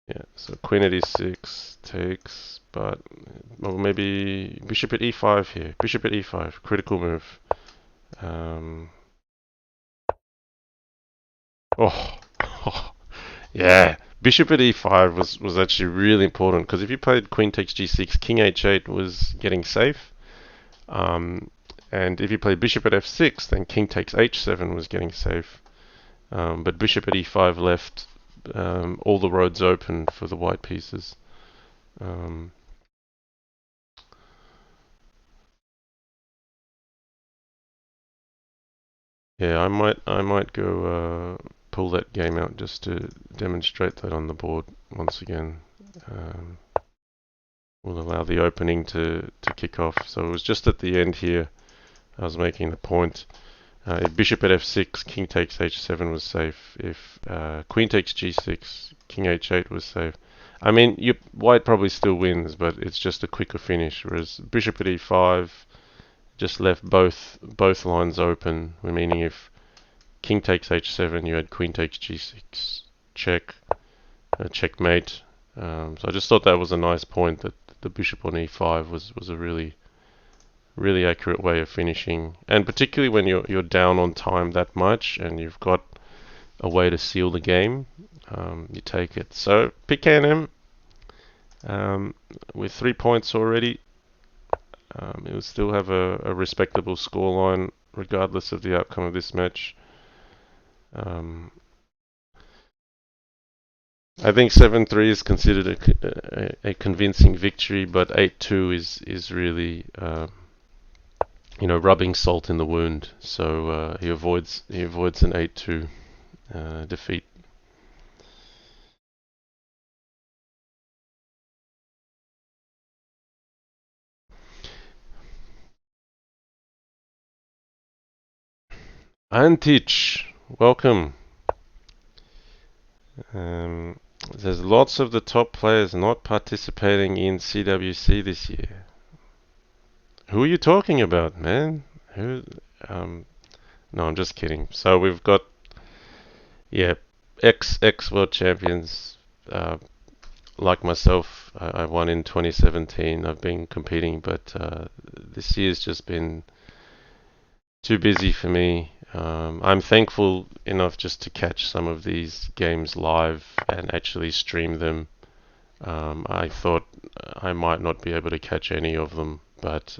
yeah. So queen at e6 takes, but well, maybe bishop at e5 here. Bishop at e5, critical move. Oh, yeah. Bishop at e5 was actually really important because if you played queen takes g6, king h8 was getting safe. And if you played bishop at f6, then king takes h7 was getting safe. But bishop at e5 left all the roads open for the white pieces. Yeah, I might go pull that game out just to demonstrate that on the board once again. Will allow the opening to kick off. So it was just at the end here I was making the point. If bishop at f6, king takes h7 was safe. If queen takes g6, king h8 was safe. I mean, white probably still wins, but it's just a quicker finish. Whereas bishop at e5 just left both lines open. Meaning if king takes h7, you had queen takes g6, check, checkmate. So I just thought that was a nice point that the bishop on e5 was a really accurate way of finishing, and particularly when you're down on time that much and you've got a way to seal the game, you take it. So pknm with 3 points already, it will still have a respectable scoreline regardless of the outcome of this match. I think 7-3 is considered a convincing victory, but 8-2 is really rubbing salt in the wound. So he avoids an 8-2 defeat. Antic, welcome. Um, there's lots of the top players not participating in CWC this year. Who are you talking about, man? Who? Um, no, I'm just kidding. So we've got, yeah, ex world champions. Like myself, I won in 2017. I've been competing, but this year's just been too busy for me. I'm thankful enough just to catch some of these games live and actually stream them. I thought I might not be able to catch any of them, but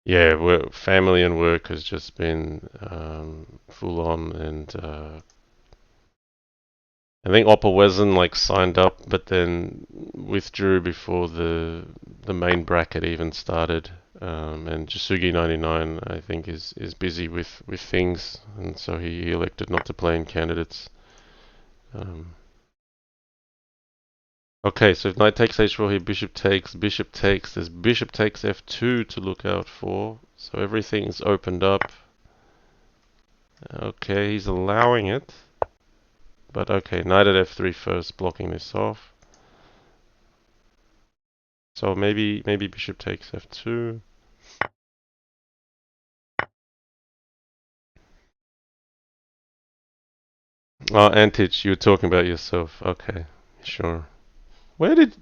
yeah, family and work has just been full on, and I think Opperwezen like signed up, but then withdrew before the main bracket even started. And Jasugi 99, I think, is busy with things, and so he elected not to play in candidates. Um, okay, so if knight takes h4 here, bishop takes. There's bishop takes f2 to look out for. So everything's opened up. Okay, he's allowing it. But okay, knight at f3 first, blocking this off. So maybe bishop takes f2. Oh, Antich, you were talking about yourself. Okay, sure. Where did,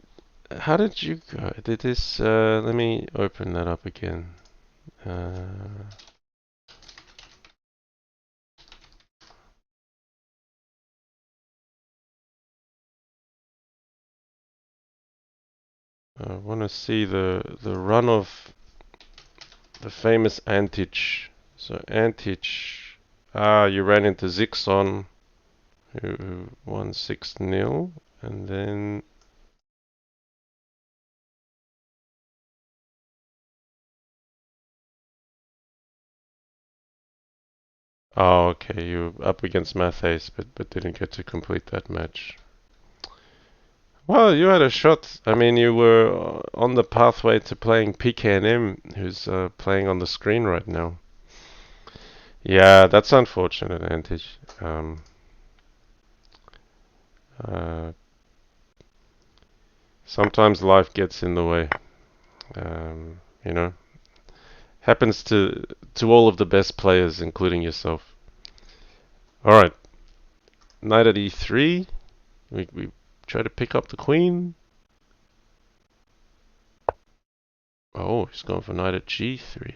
how did you go? Did this, let me open that up again. Uh, I want to see the run of the famous Antich. So Antich, you ran into Zixon, who won 6-0, and then, oh, okay, you were up against Mathace, but didn't get to complete that match. Well, you had a shot. I mean, you were on the pathway to playing pknm, who's playing on the screen right now. Yeah, that's unfortunate, Antage. Uh, Sometimes life gets in the way. You know, happens to all of the best players, including yourself. All right, knight at e3. We try to pick up the queen. Oh, he's going for knight at g3.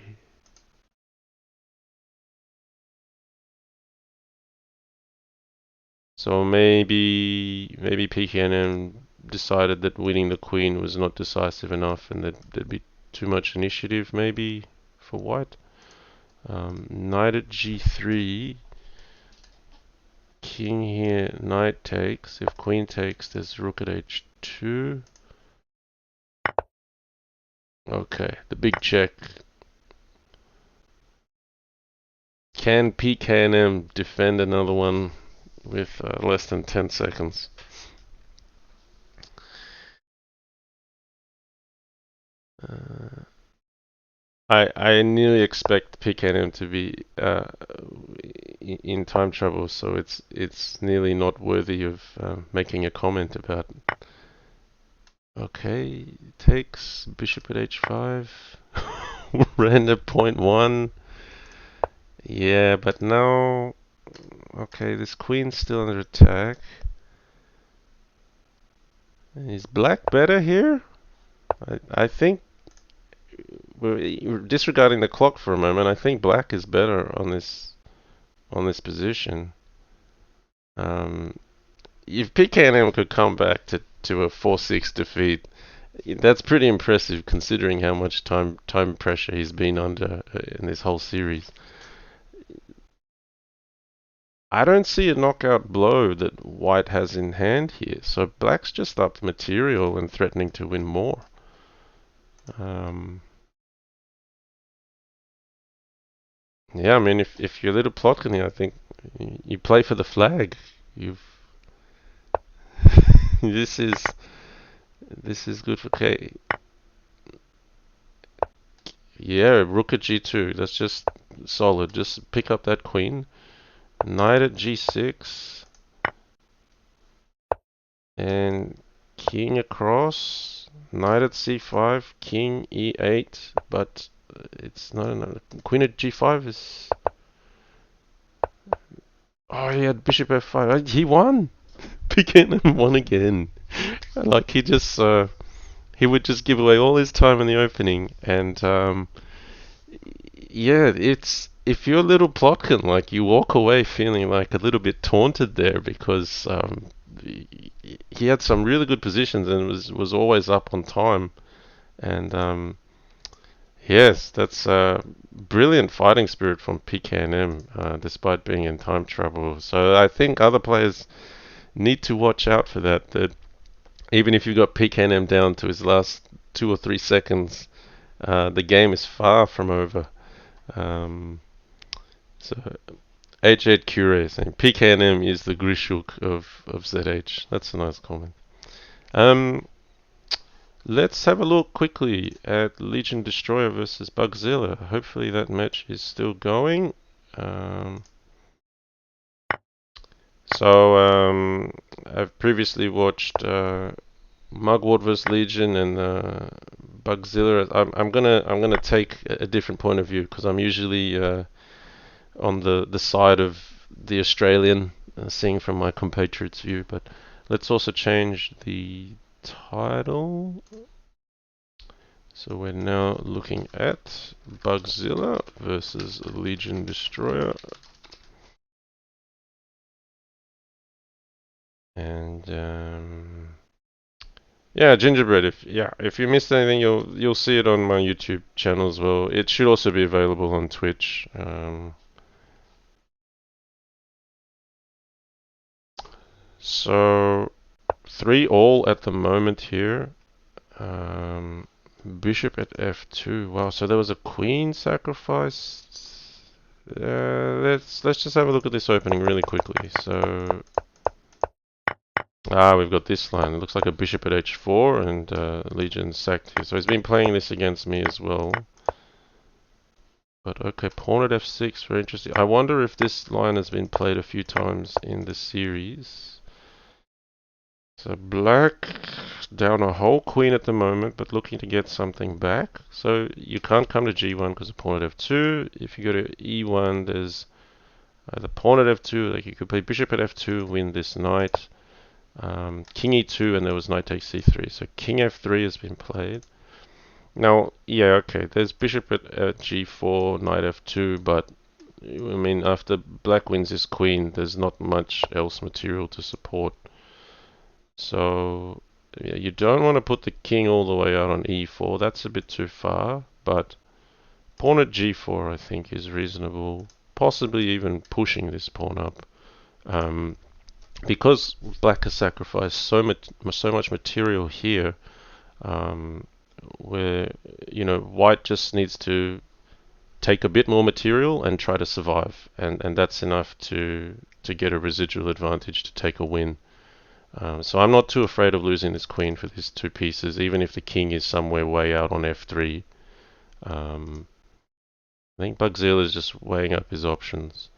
So maybe pknm decided that winning the queen was not decisive enough, and that there'd be too much initiative maybe for white. Knight at g3. King here, knight takes. If queen takes, there's rook at h2. Okay, the big check. Can pknm defend another one with less than 10 seconds? Uh, I nearly expect pknm to be in time trouble, so it's nearly not worthy of making a comment about. Okay, takes bishop at h5. Ran at point 1. Yeah, but now, okay, this queen's still under attack. Is black better here? I think we're disregarding the clock for a moment. I think black is better on this position. Um, if pknm could come back to a 4-6 defeat, that's pretty impressive considering how much time pressure he's been under in this whole series. I don't see a knockout blow that white has in hand here, so black's just up material and threatening to win more. Yeah, I mean, if you're littleplotkin, I think you play for the flag. You've this is good for K. Yeah, rook at g2. That's just solid. Just pick up that queen. Knight at g6. And king across. Knight at c5. King e8. But it's not enough. Queen at g5 is... Oh, he had bishop f5. He won! pknm won again. Like, he would just give away all his time in the opening. And, yeah, it's... If you're a little plotkin, like, you walk away feeling like a little bit taunted there because he had some really good positions and was always up on time. And yes, that's brilliant fighting spirit from pknm, despite being in time trouble. So I think other players need to watch out for that. That even if you got pknm down to his last 2 or 3 seconds, the game is far from over. Um, so H8 Cure saying pknm is the Grishuk of ZH. That's a nice comment. Um, let's have a look quickly at Legion Destroyer versus Bugzilla. Hopefully that match is still going. Um, I've previously watched Mugwort vs Legion and Bugzilla. I'm gonna take a different point of view because I'm usually on the side of the Australian, seeing from my compatriots' view. But let's also change the title. So we're now looking at Bugzilla versus Legion Destroyer. And yeah, Gingerbread. If you missed anything, you'll see it on my YouTube channel as well. It should also be available on Twitch. So 3-all at the moment here. Bishop at f2. Wow. So there was a queen sacrifice. Let's just have a look at this opening really quickly. So we've got this line. It looks like a bishop at h4 and Legion sacked here. So he's been playing this against me as well. But okay, pawn at f6, very interesting. I wonder if this line has been played a few times in the series. So black down a whole queen at the moment, but looking to get something back. So you can't come to g1 because of pawn at f2. If you go to e1, there's the pawn at f2. Like you could play bishop at f2, win this knight. King e2, and there was knight takes c3. So king f3 has been played. Now, yeah, okay, there's bishop at g4, knight f2, but I mean, after black wins his queen, there's not much else material to support. So, yeah, you don't want to put the king all the way out on e4, that's a bit too far, but pawn at g4 I think is reasonable, possibly even pushing this pawn up. Because black has sacrificed so much material here, where white just needs to take a bit more material and try to survive, and that's enough to get a residual advantage to take a win. So I'm not too afraid of losing this queen for these two pieces, even if the king is somewhere way out on f3. I think Bugzilla is just weighing up his options.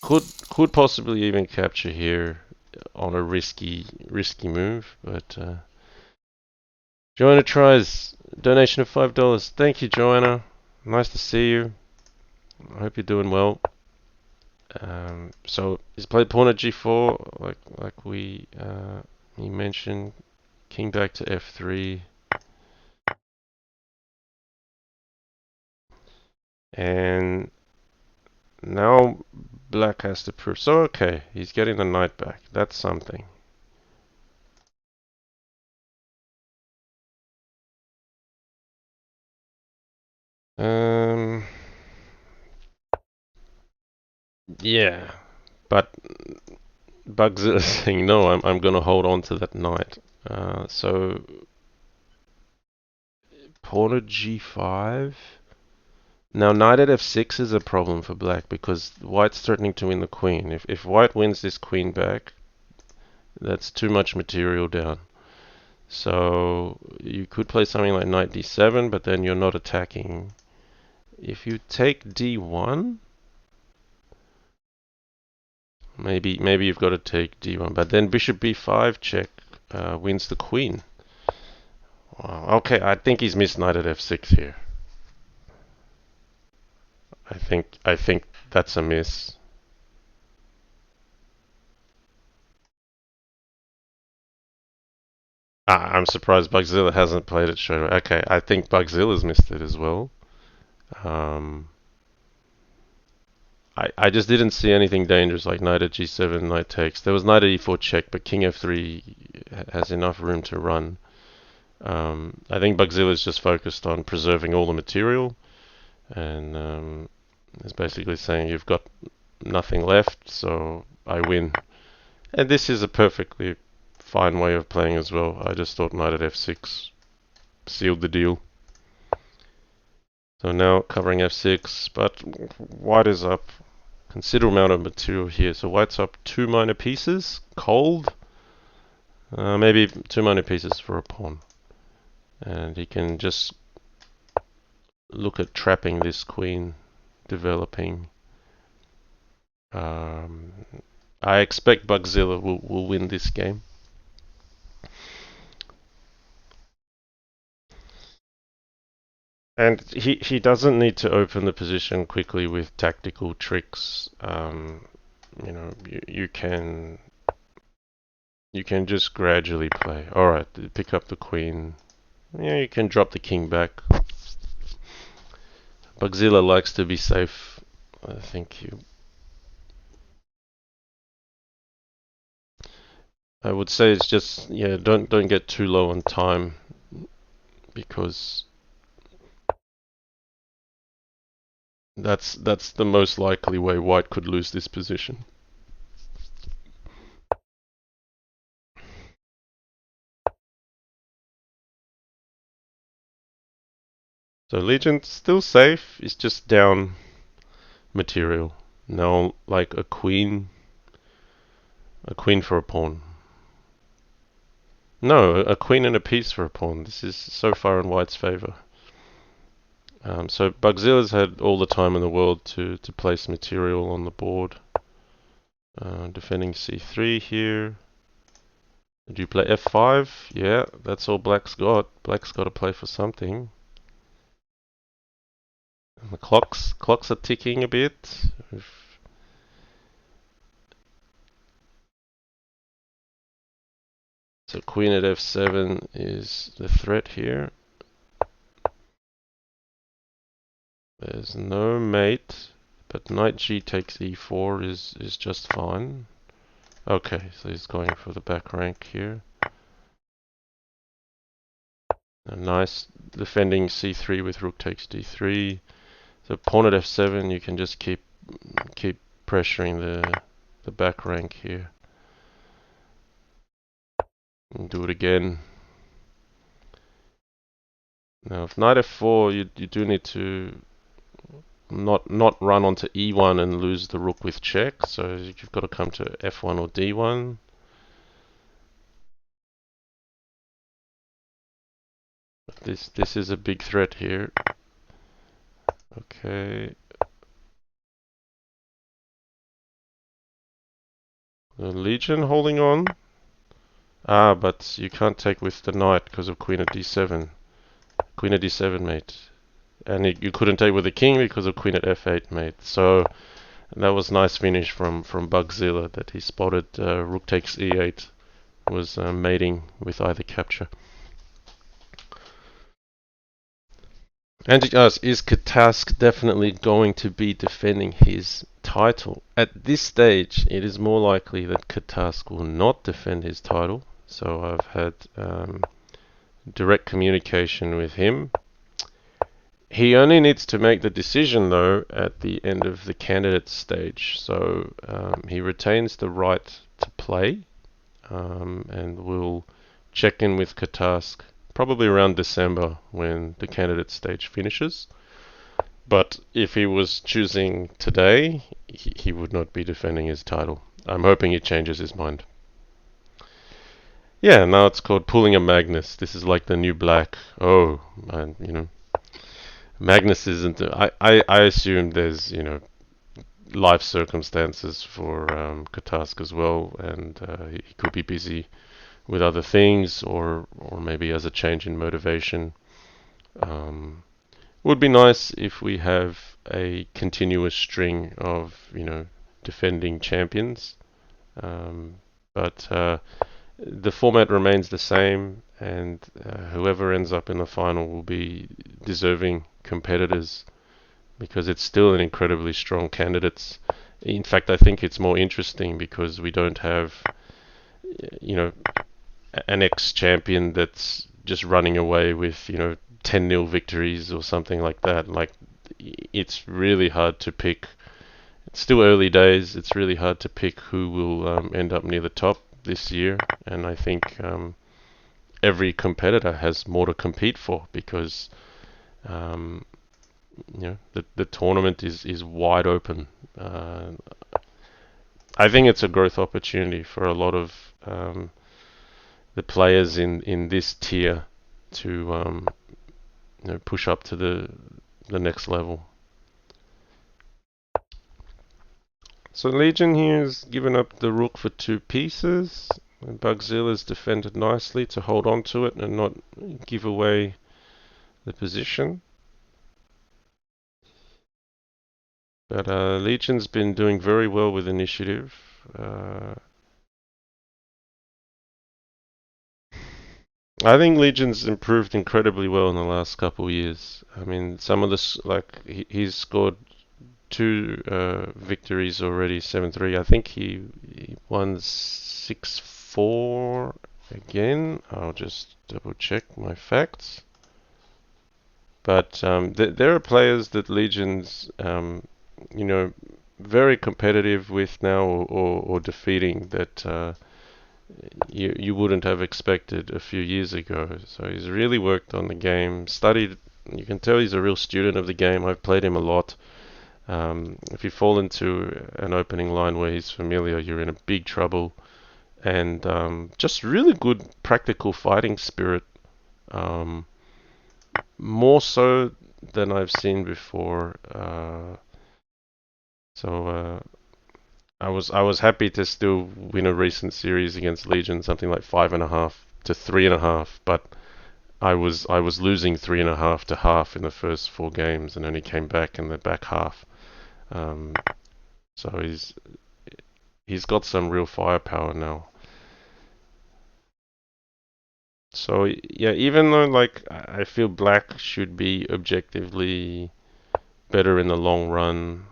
Could possibly even capture here on a risky move, but Joanna tries donation of $5. Thank you, Joanna. Nice to see you. I hope you're doing well. So he's played pawn at g4, like we mentioned. King back to f3, and now black has to prove. So okay, he's getting the knight back. That's something. Yeah, but Bugs is saying no. I'm gonna hold on to that knight. So pawn at g5. Now knight at f6 is a problem for black because white's threatening to win the queen. If white wins this queen back, that's too much material down. So you could play something like knight d7, but then you're not attacking. If you take d1, maybe you've got to take d1, but then bishop b5 check wins the queen. Wow. Okay, I think he's missed knight at f6 here. I think that's a miss. I'm surprised Bugzilla hasn't played it straight away. Okay, I think Bugzilla's missed it as well. Um, I just didn't see anything dangerous like knight at g7, knight takes. There was knight at e4 check, but king f3 has enough room to run. I think Bugzilla's just focused on preserving all the material, and is basically saying you've got nothing left, so I win. And this is a perfectly fine way of playing as well. I just thought knight at f6 sealed the deal. So now covering f6, but white is up considerable amount of material here. So white's up 2 minor pieces, cold, maybe 2 minor pieces for a pawn. And he can just look at trapping this queen, developing. I expect Bugzilla will win this game. And he doesn't need to open the position quickly with tactical tricks. You know, you can just gradually play. All right, pick up the queen. Yeah, you can drop the king back. Bugzilla likes to be safe. I think I would say it's just, yeah, don't get too low on time, because that's the most likely way white could lose this position. So Legion's still safe, it's just down material. Now like a queen for a pawn. No, a queen and a piece for a pawn. This is so far in white's favor. So Bugzilla's had all the time in the world to place material on the board. Defending c3 here. Do you play f5? Yeah, that's all black's got. Black's got to play for something. And the clocks are ticking a bit. So queen at f7 is the threat here. There's no mate, but knight g takes e4 is just fine. Okay, so he's going for the back rank here. A nice defending c3 with rook takes d3. So pawn at f7, you can just keep pressuring the back rank here. And do it again. Now, if knight f4, you do need to not run onto e1 and lose the rook with check. So you've got to come to f1 or d1. This is a big threat here. Okay. The Legion holding on. Ah, but you can't take with the knight because of queen at d7. Queen at d7, mate. And you couldn't take with the king because of queen at f8, mate. So that was nice finish from Bugzilla that he spotted rook takes e8 was mating with either capture. And is Katask definitely going to be defending his title? At this stage, it is more likely that Katask will not defend his title. So I've had direct communication with him. He only needs to make the decision, though, at the end of the candidate stage. So he retains the right to play, and will check in with Katask probably around December when the candidate stage finishes. But if he was choosing today, he would not be defending his title. I'm hoping he changes his mind. Yeah, now it's called pulling a Magnus. This is like the new black. Oh, and Magnus isn't. I assume there's life circumstances for Katask as well, and he could be busy with other things, or maybe as a change in motivation. Um, would be nice if we have a continuous string of defending champions, um, but the format remains the same, and whoever ends up in the final will be deserving competitors because it's still an incredibly strong candidates. In fact, I think it's more interesting because we don't have, you know, an ex-champion that's just running away with, 10-0 victories or something like that. Like, it's really hard to pick. It's still early days. It's really hard to pick who will end up near the top this year, and I think every competitor has more to compete for because um, the tournament is wide open. I think it's a growth opportunity for a lot of the players in this tier to push up to the next level. So Legion here has given up the rook for 2 pieces. And Bugzilla's defended nicely to hold on to it and not give away the position. But Legion's been doing very well with initiative. I think Legion's improved incredibly well in the last couple of years. I mean, some of this, like, he's scored two victories already, 7-3. I think he won 6-4 again. I'll just double check my facts. But there are players that Legion's, very competitive with now, or defeating that you wouldn't have expected a few years ago. So he's really worked on the game, studied. You can tell he's a real student of the game. I've played him a lot. If you fall into an opening line where he's familiar, you're in a big trouble. And just really good practical fighting spirit. Um, More so than I've seen before. So I was happy to still win a recent series against Legion, something like 5.5 to 3.5, but I was losing 3.5 to half in the first 4 games, and only came back in the back half. Um, so he's got some real firepower now. So yeah, even though like I feel Black should be objectively better in the long run.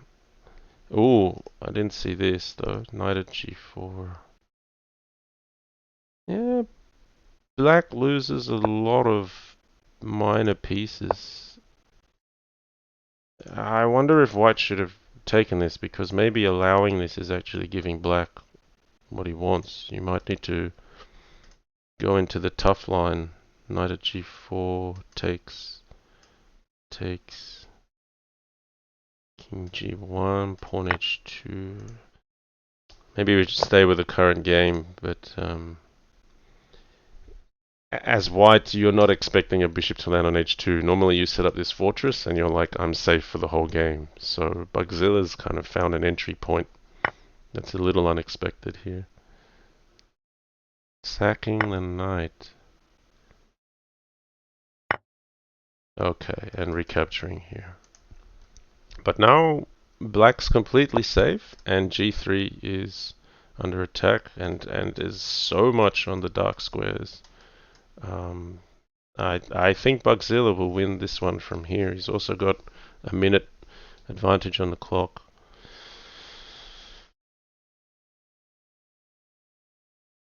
Oh, I didn't see this though. Knight at g4. Yeah, Black loses a lot of minor pieces. I wonder if White should have taken this because maybe allowing this is actually giving Black what he wants. You might need to go into the tough line. Knight at g4 takes King g1, pawn h2. Maybe we should stay with the current game, but as White, you're not expecting a bishop to land on h2. Normally you set up this fortress and you're like, I'm safe for the whole game. So Bugzilla's kind of found an entry point that's a little unexpected here. Sacking the knight. Okay, and recapturing here. But now Black's completely safe and g3 is under attack and is so much on the dark squares. Um, I think Bugzilla will win this one from here. He's also got a minute advantage on the clock.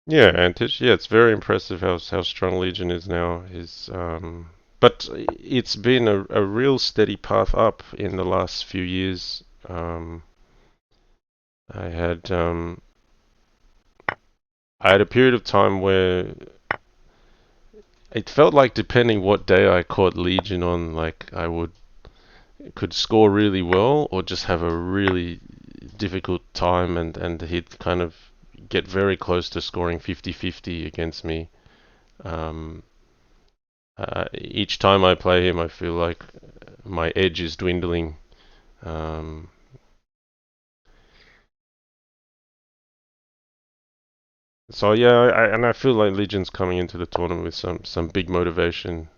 Yeah, Antish. Yeah, it's very impressive how strong Legion is now. But it's been a real steady path up in the last few years. I had I had a period of time where it felt like depending what day I caught Legion on, like could score really well or just have a really difficult time and he'd kind of get very close to scoring 50-50 against me. Um, each time I play him, I feel like my edge is dwindling. Um, so yeah, and I feel like Legion's coming into the tournament with some big motivation.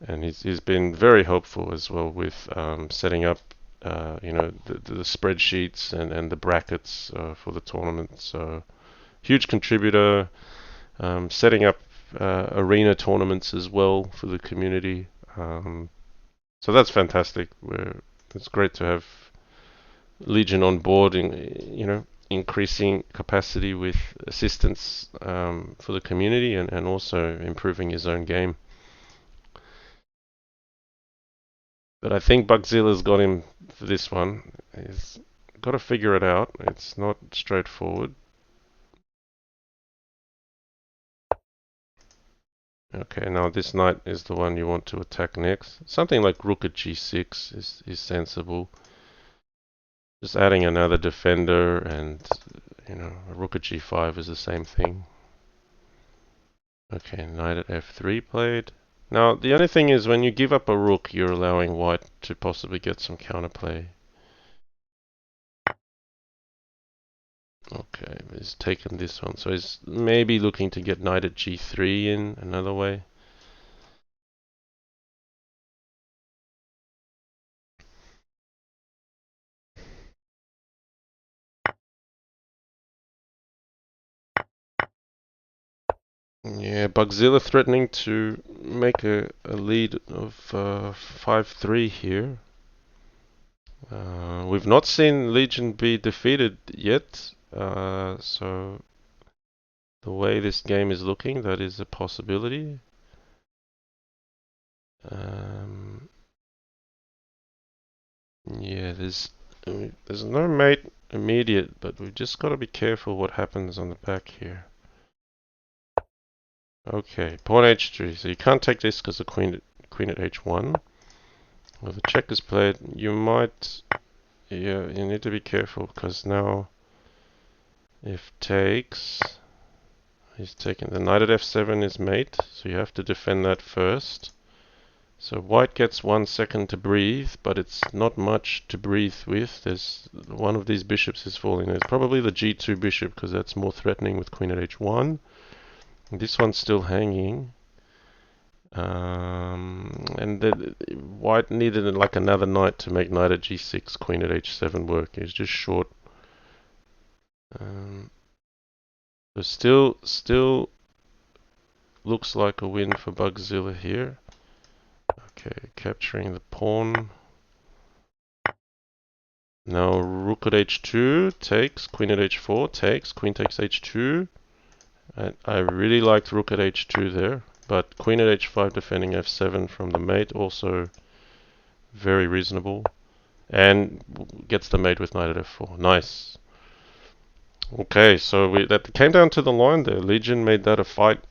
And he's been very helpful as well with setting up, the spreadsheets and the brackets for the tournament. So huge contributor, setting up arena tournaments as well for the community. So that's fantastic. It's great to have Legion on board, increasing capacity with assistance for the community and also improving his own game. But I think Bugzilla's got him for this one. He's got to figure it out. It's not straightforward. Okay, now this knight is the one you want to attack next. Something like rook at g6 is sensible. Just adding another defender and, a rook at g5 is the same thing. Okay, knight at f3 played. Now, the only thing is when you give up a rook, you're allowing white to possibly get some counterplay. Okay, he's taken this one. So he's maybe looking to get knight at g3 in another way. Yeah, Bugzilla threatening to make a lead of 5-3 here. We've not seen Legion be defeated yet, so the way this game is looking, that is a possibility. Um, yeah, there's no mate immediate, but we've just got to be careful what happens on the back here. Okay, pawn h3. So you can't take this because the queen at h1. Well, the check is played. You might, yeah, you need to be careful because now if takes, he's taking the knight at f7 is mate, so you have to defend that first. So white gets 1 second to breathe, but it's not much to breathe with. There's one of these bishops is falling. There's probably the g2 bishop because that's more threatening with queen at h1. This one's still hanging. And the white needed like another knight to make knight at g6, queen at h7 work. It's just short. So still looks like a win for Bugzilla here. Okay, capturing the pawn. Now rook at h2 takes, queen at h4 takes, queen takes h2. I really liked rook at h2 there, but queen at h5 defending f7 from the mate also very reasonable. And gets the mate with knight at f4. Nice. Okay, so that came down to the line there. Legion made that a fight.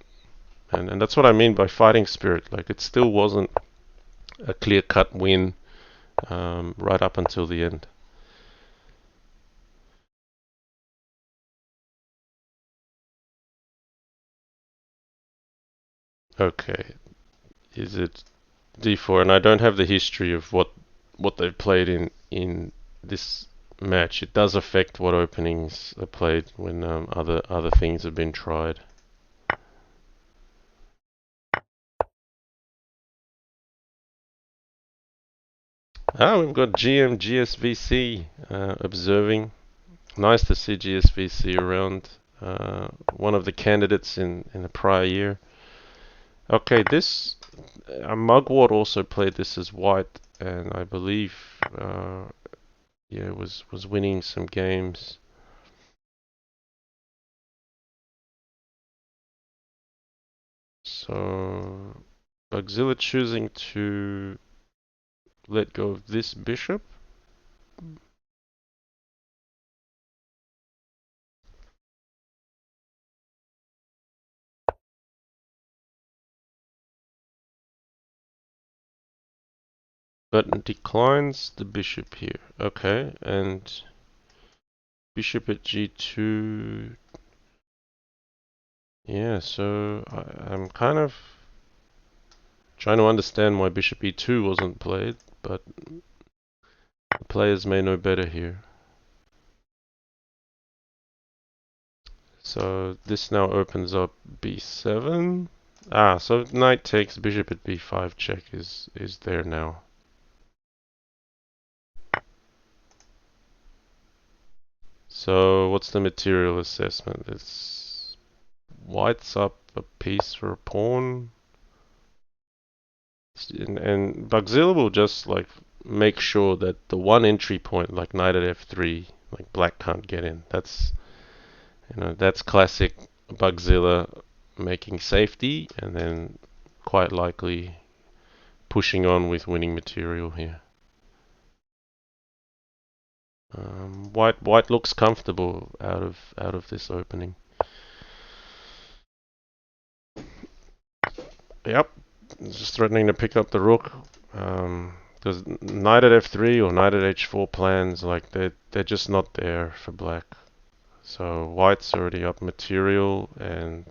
And that's what I mean by fighting spirit. Like, it still wasn't a clear-cut win right up until the end. Okay, is it d4? And I don't have the history of what they've played in this match. It does affect what openings are played when other things have been tried. Ah, we've got GM GSVC observing. Nice to see GSVC around. One of the candidates in the prior year. Okay, this Mugwort also played this as white, and I believe, yeah, was winning some games. So Bugzilla choosing to let go of this bishop. But declines the bishop here. Okay, and Bishop at g2. Yeah, so I'm kind of trying to understand why bishop e2 wasn't played, but the players may know better here. So this now opens up b7. Ah, so knight takes, bishop at b5 check is there now. So what's the material assessment? It's white's up a piece for a pawn. And Bugzilla will just like make sure that the one entry point, like knight at f3, like black can't get in. That's classic Bugzilla making safety and then quite likely pushing on with winning material here. White looks comfortable out of this opening. Yep, just threatening to pick up the rook. Because knight at f3 or knight at h4 plans, like they're just not there for black. So white's already up material and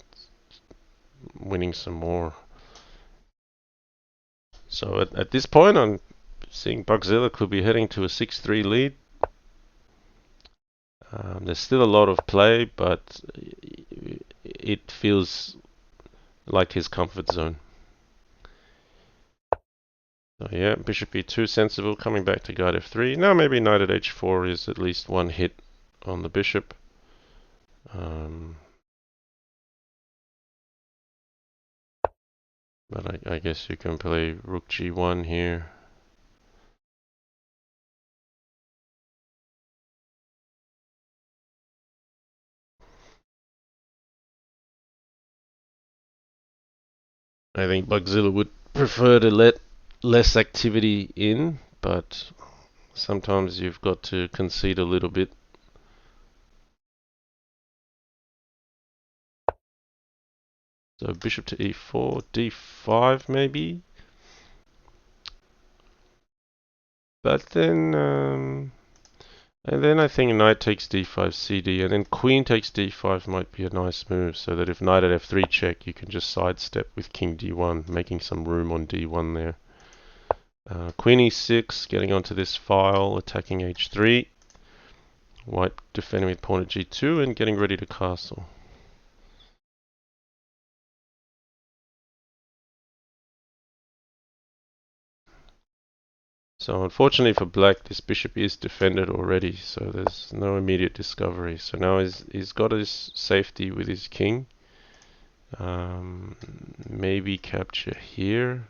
winning some more. So at this point, I'm seeing Bugzilla could be heading to a 6-3 lead. There's still a lot of play, but it feels like his comfort zone. So yeah, bishop e2 sensible, coming back to guard f3. Now maybe knight at h4 is at least one hit on the bishop. But I guess you can play rook g1 here. I think Bugzilla would prefer to let less activity in, but sometimes you've got to concede a little bit. So bishop to e4, d5 maybe. But then, and then I think knight takes d5 cd, and then queen takes d5 might be a nice move, so that if knight at f3 check, you can just sidestep with king d1, making some room on d1 there. Queen e6, getting onto this file, attacking h3. White defending with pawn at g2 and getting ready to castle. So unfortunately for black, this bishop is defended already, so there's no immediate discovery. So now he's got his safety with his king. Maybe capture here.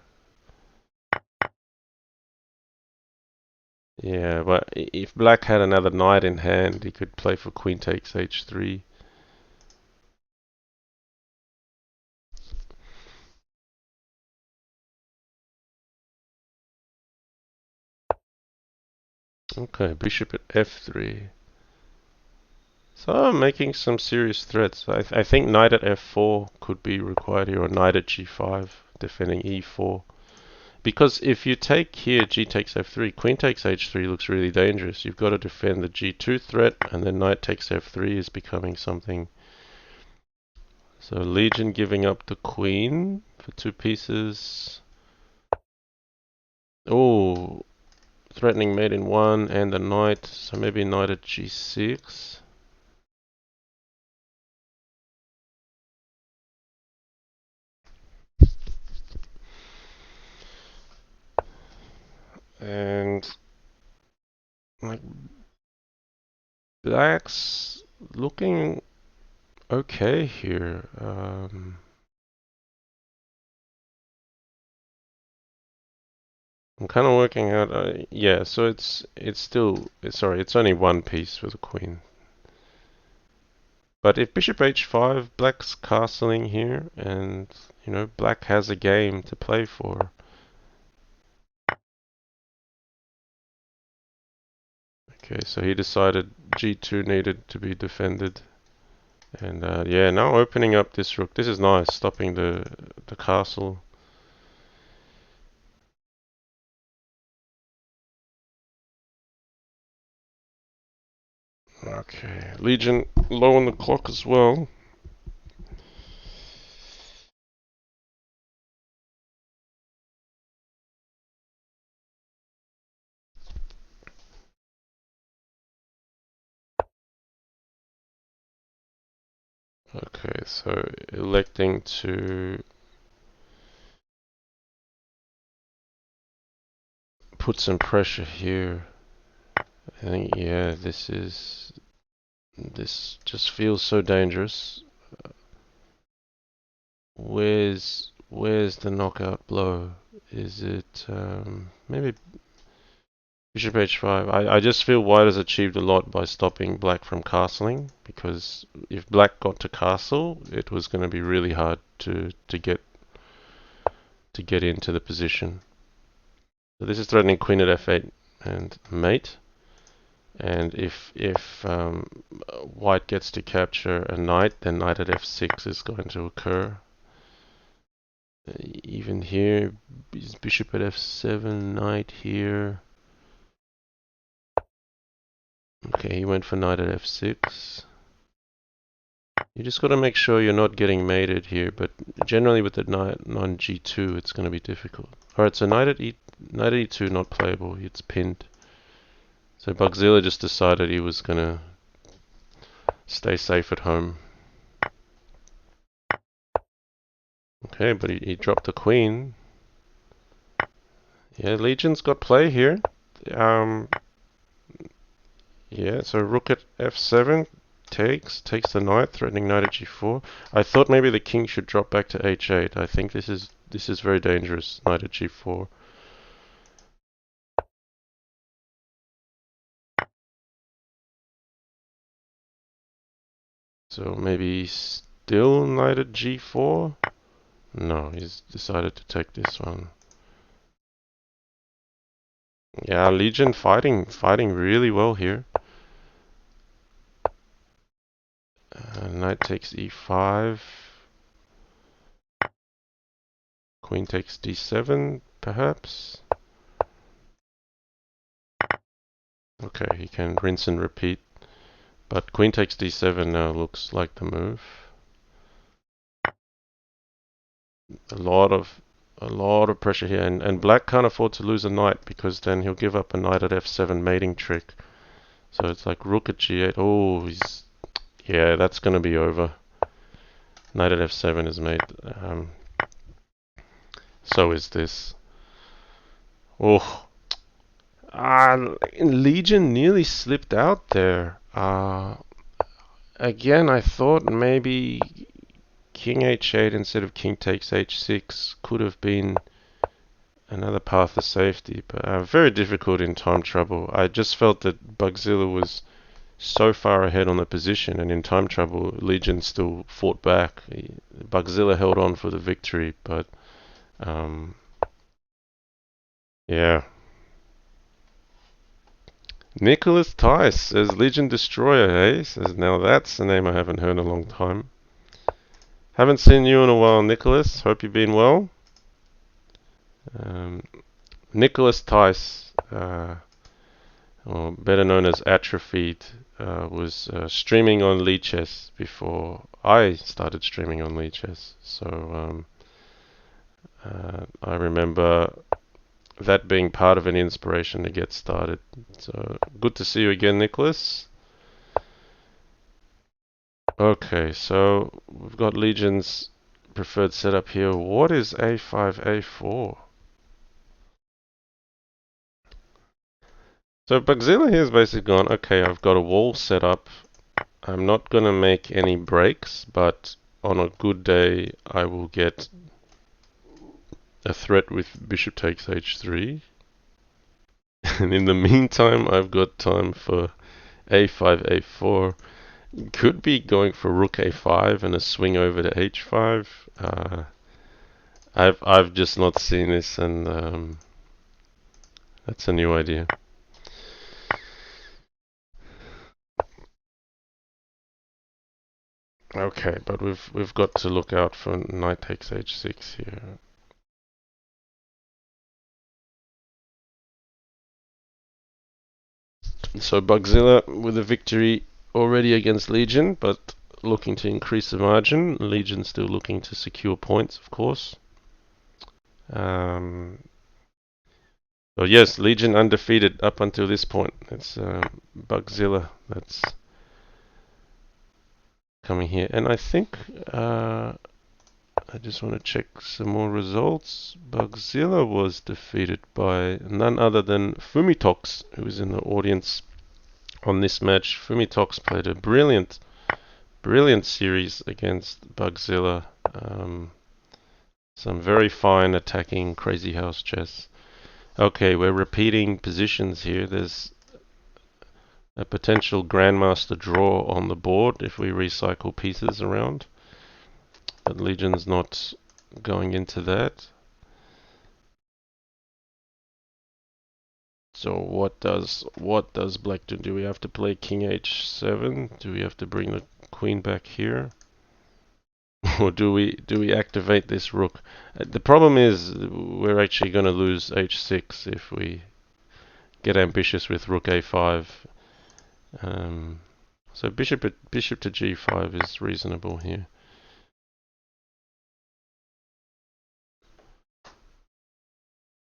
Yeah, but if black had another knight in hand, he could play for queen takes h3. Okay, bishop at f3. So I'm making some serious threats. I think knight at f4 could be required here, or knight at g5, defending e4. Because if you take here g takes f3, queen takes h3 looks really dangerous. You've got to defend the g2 threat, and then knight takes f3 is becoming something. So Legion giving up the queen for 2 pieces. Oh, threatening mate in 1 and the knight, so maybe knight at g6. And like black's looking okay here. I'm kind of working out. Yeah, so it's still sorry, it's only 1 piece for the queen. But if bishop h5, black's castling here, and black has a game to play for. Okay, so he decided g2 needed to be defended. And yeah, now opening up this rook. This is nice, stopping the castle. Okay, Legion low on the clock as well. Okay, so electing to put some pressure here. I think, yeah, this just feels so dangerous. Where's the knockout blow? Is it maybe Bishop h5? I just feel white has achieved a lot by stopping black from castling, because if black got to castle, it was going to be really hard to get into the position. So this is threatening queen at f8 and mate. And if white gets to capture a knight, then knight at f6 is going to occur. Even here, bishop at f7, knight here. Okay, he went for knight at f6. You just got to make sure you're not getting mated here, but generally with the knight on g2, it's going to be difficult. Alright, so knight at e2 not playable, it's pinned. So Bugzilla just decided he was going to stay safe at home. Okay, but he dropped the queen. Yeah, Legion's got play here. Yeah, so rook at f7 takes the knight, threatening knight at g4. I thought maybe the king should drop back to h8. I think this is very dangerous. Knight at g4. So maybe still knight at g4. No, he's decided to take this one. Yeah, Legion fighting really well here. Knight takes e5. Queen takes d7, perhaps. Okay, he can rinse and repeat. But queen takes d7 now looks like the move. A lot of pressure here, and black can't afford to lose a knight, because then he'll give up a knight at f7 mating trick. So it's like rook at g8. Oh, yeah, that's going to be over. Knight at f7 is mate. So is this. Oh, Legion nearly slipped out there. Again, I thought maybe king h8 instead of king takes h6 could have been another path of safety, but very difficult in time trouble. I just felt that Bugzilla was so far ahead on the position, and in time trouble, Legion still fought back. Bugzilla held on for the victory, but yeah. Nicholas Tice says Legion Destroyer, hey? Says, now that's a name I haven't heard in a long time. Haven't seen you in a while, Nicholas. Hope you've been well. Nicholas Tice, or better known as Atrophied, was streaming on Lichess before I started streaming on Lichess. So I remember that being part of an inspiration to get started. So good to see you again, Nicholas. Okay, so we've got Legion's preferred setup here. What is a5, a4? So Bugzilla here has basically gone, okay, I've got a wall set up. I'm not going to make any breaks, but on a good day I will get a threat with bishop takes h3. And in the meantime, I've got time for a5, a4. Could be going for rook a5 and a swing over to h5. I've just not seen this, and that's a new idea. Okay, but we've got to look out for knight takes h6 here. So Bugzilla with a victory already against Legion, but looking to increase the margin. Legion still looking to secure points, of course. So yes, Legion undefeated up until this point. It's Bugzilla that's coming here. And I think I just want to check some more results. Bugzilla was defeated by none other than Fumitox, who was in the audience on this match. Fumitox played a brilliant series against Bugzilla. Some very fine attacking Crazyhouse chess. Okay, we're repeating positions here. There's a potential Grandmaster draw on the board if we recycle pieces around. But Legion's not going into that. So what does Black do? Do we have to play King H7? Do we have to bring the Queen back here? Or do we activate this Rook? The problem is we're actually going to lose H6 if we get ambitious with Rook A5. So bishop to G5 is reasonable here.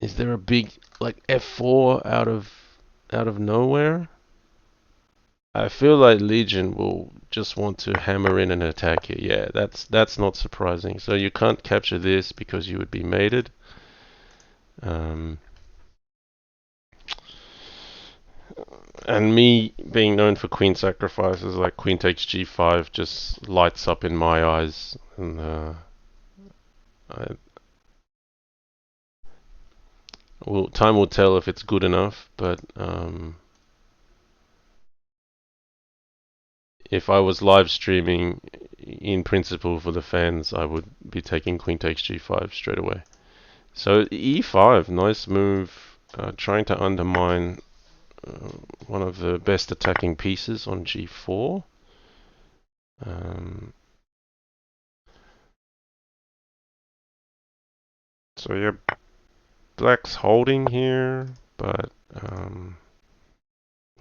Is there a big like F4 out of nowhere? I feel like Legion will just want to hammer in an attack here. Yeah, that's not surprising. So you can't capture this because you would be mated. And me being known for queen sacrifices, like queen takes G5, just lights up in my eyes. And time will tell if it's good enough, but if I was live streaming, in principle for the fans, I would be taking queen takes G5 straight away. So E5, nice move, trying to undermine one of the best attacking pieces on G4. So yeah, Black's holding here, but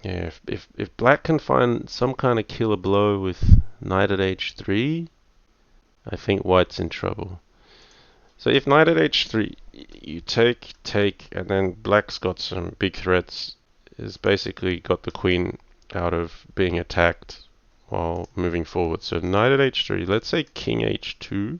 yeah, if Black can find some kind of killer blow with knight at H3, I think White's in trouble. So if knight at H3, you take, and then Black's got some big threats. Is basically got the queen out of being attacked while moving forward. So knight at H3, let's say king H2.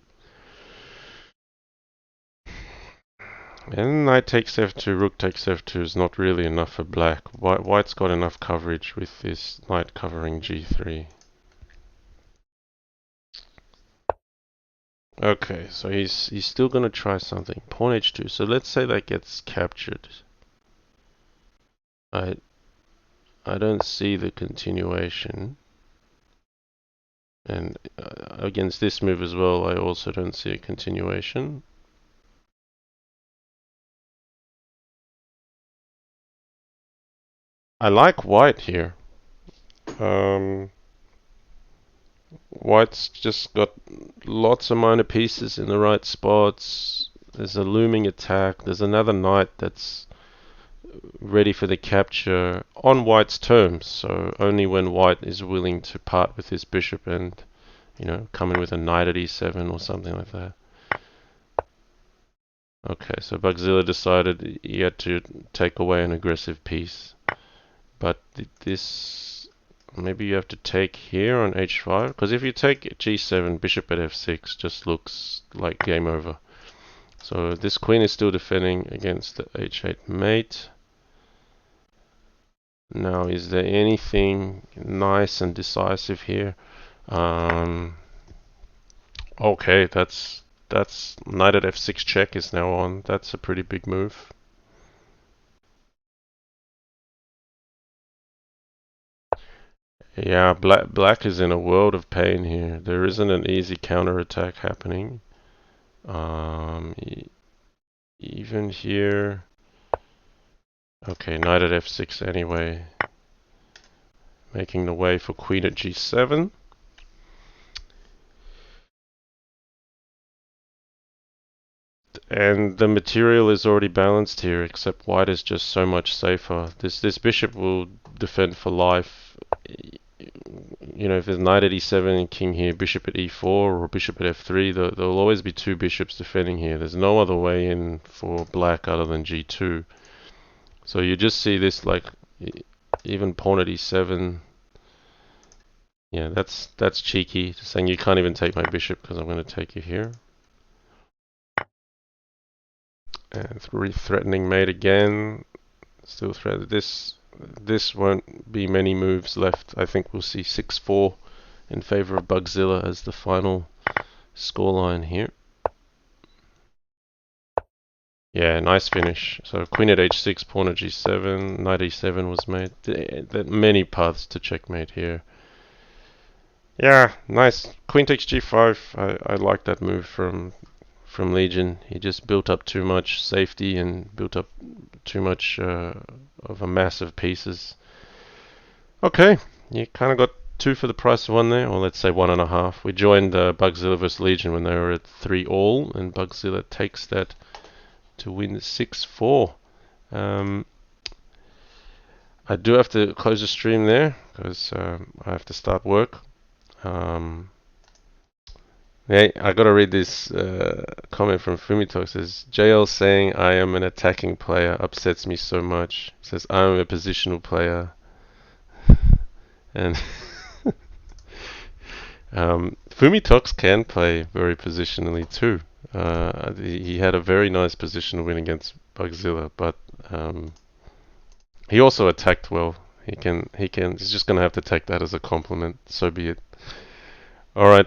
And knight takes F2, rook takes F2 is not really enough for Black. White's got enough coverage with this knight covering G3. Okay, so he's still gonna try something. Pawn H2. So let's say that gets captured. I don't see the continuation. And against this move as well, I also don't see a continuation. I like White here. White's just got lots of minor pieces in the right spots. There's a looming attack. There's another knight that's ready for the capture on White's terms. So only when White is willing to part with his bishop and, come in with a knight at E7 or something like that. Okay, so Bugzilla decided he had to take away an aggressive piece. But this, maybe you have to take here on H5, because if you take G7, bishop at F6 just looks like game over. So this queen is still defending against the H8 mate. Now, is there anything nice and decisive here? Okay, that's knight at F6 check is now on. That's a pretty big move. Yeah, black is in a world of pain here. There isn't an easy counterattack happening. Even here. Okay, knight at F6 anyway. Making the way for queen at G7. And the material is already balanced here, except white is just so much safer. This bishop will defend for life. you know, if there's knight at e7 and king here, bishop at e4 or bishop at f3, there'll always be two bishops defending here. There's no other way in for black other than g2. So you just see this like even pawn at e7. Yeah, that's cheeky. Just saying you can't even take my bishop because I'm going to take you here. And threatening mate again. Still threatened. This won't be many moves left. I think we'll see 6-4 in favor of Bugzilla as the final scoreline here. Yeah, nice finish. So queen at h6, pawn at g7, knight e7 was made. There many paths to checkmate here. Yeah, nice. Queen takes g5. I like that move from Legion. He just built up too much safety and built up too much of a mass of pieces. Okay, you kind of got two for the price of one there, or let's say 1.5. We joined Bugzilla vs Legion when they were at 3-all, and Bugzilla takes that to win 6-4. I do have to close the stream there because I have to start work. Yeah, I gotta read this comment from Fumito. It says, JL saying I am an attacking player upsets me so much. It says I'm a positional player. And Fumitox can play very positionally too. He had a very nice positional win against Bugzilla, but he also attacked well. He's just gonna have to take that as a compliment. So be it. All right.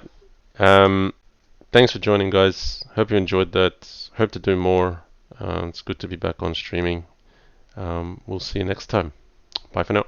Thanks for joining, guys. Hope you enjoyed that. Hope to do more. It's good to be back on streaming. We'll see you next time. Bye for now.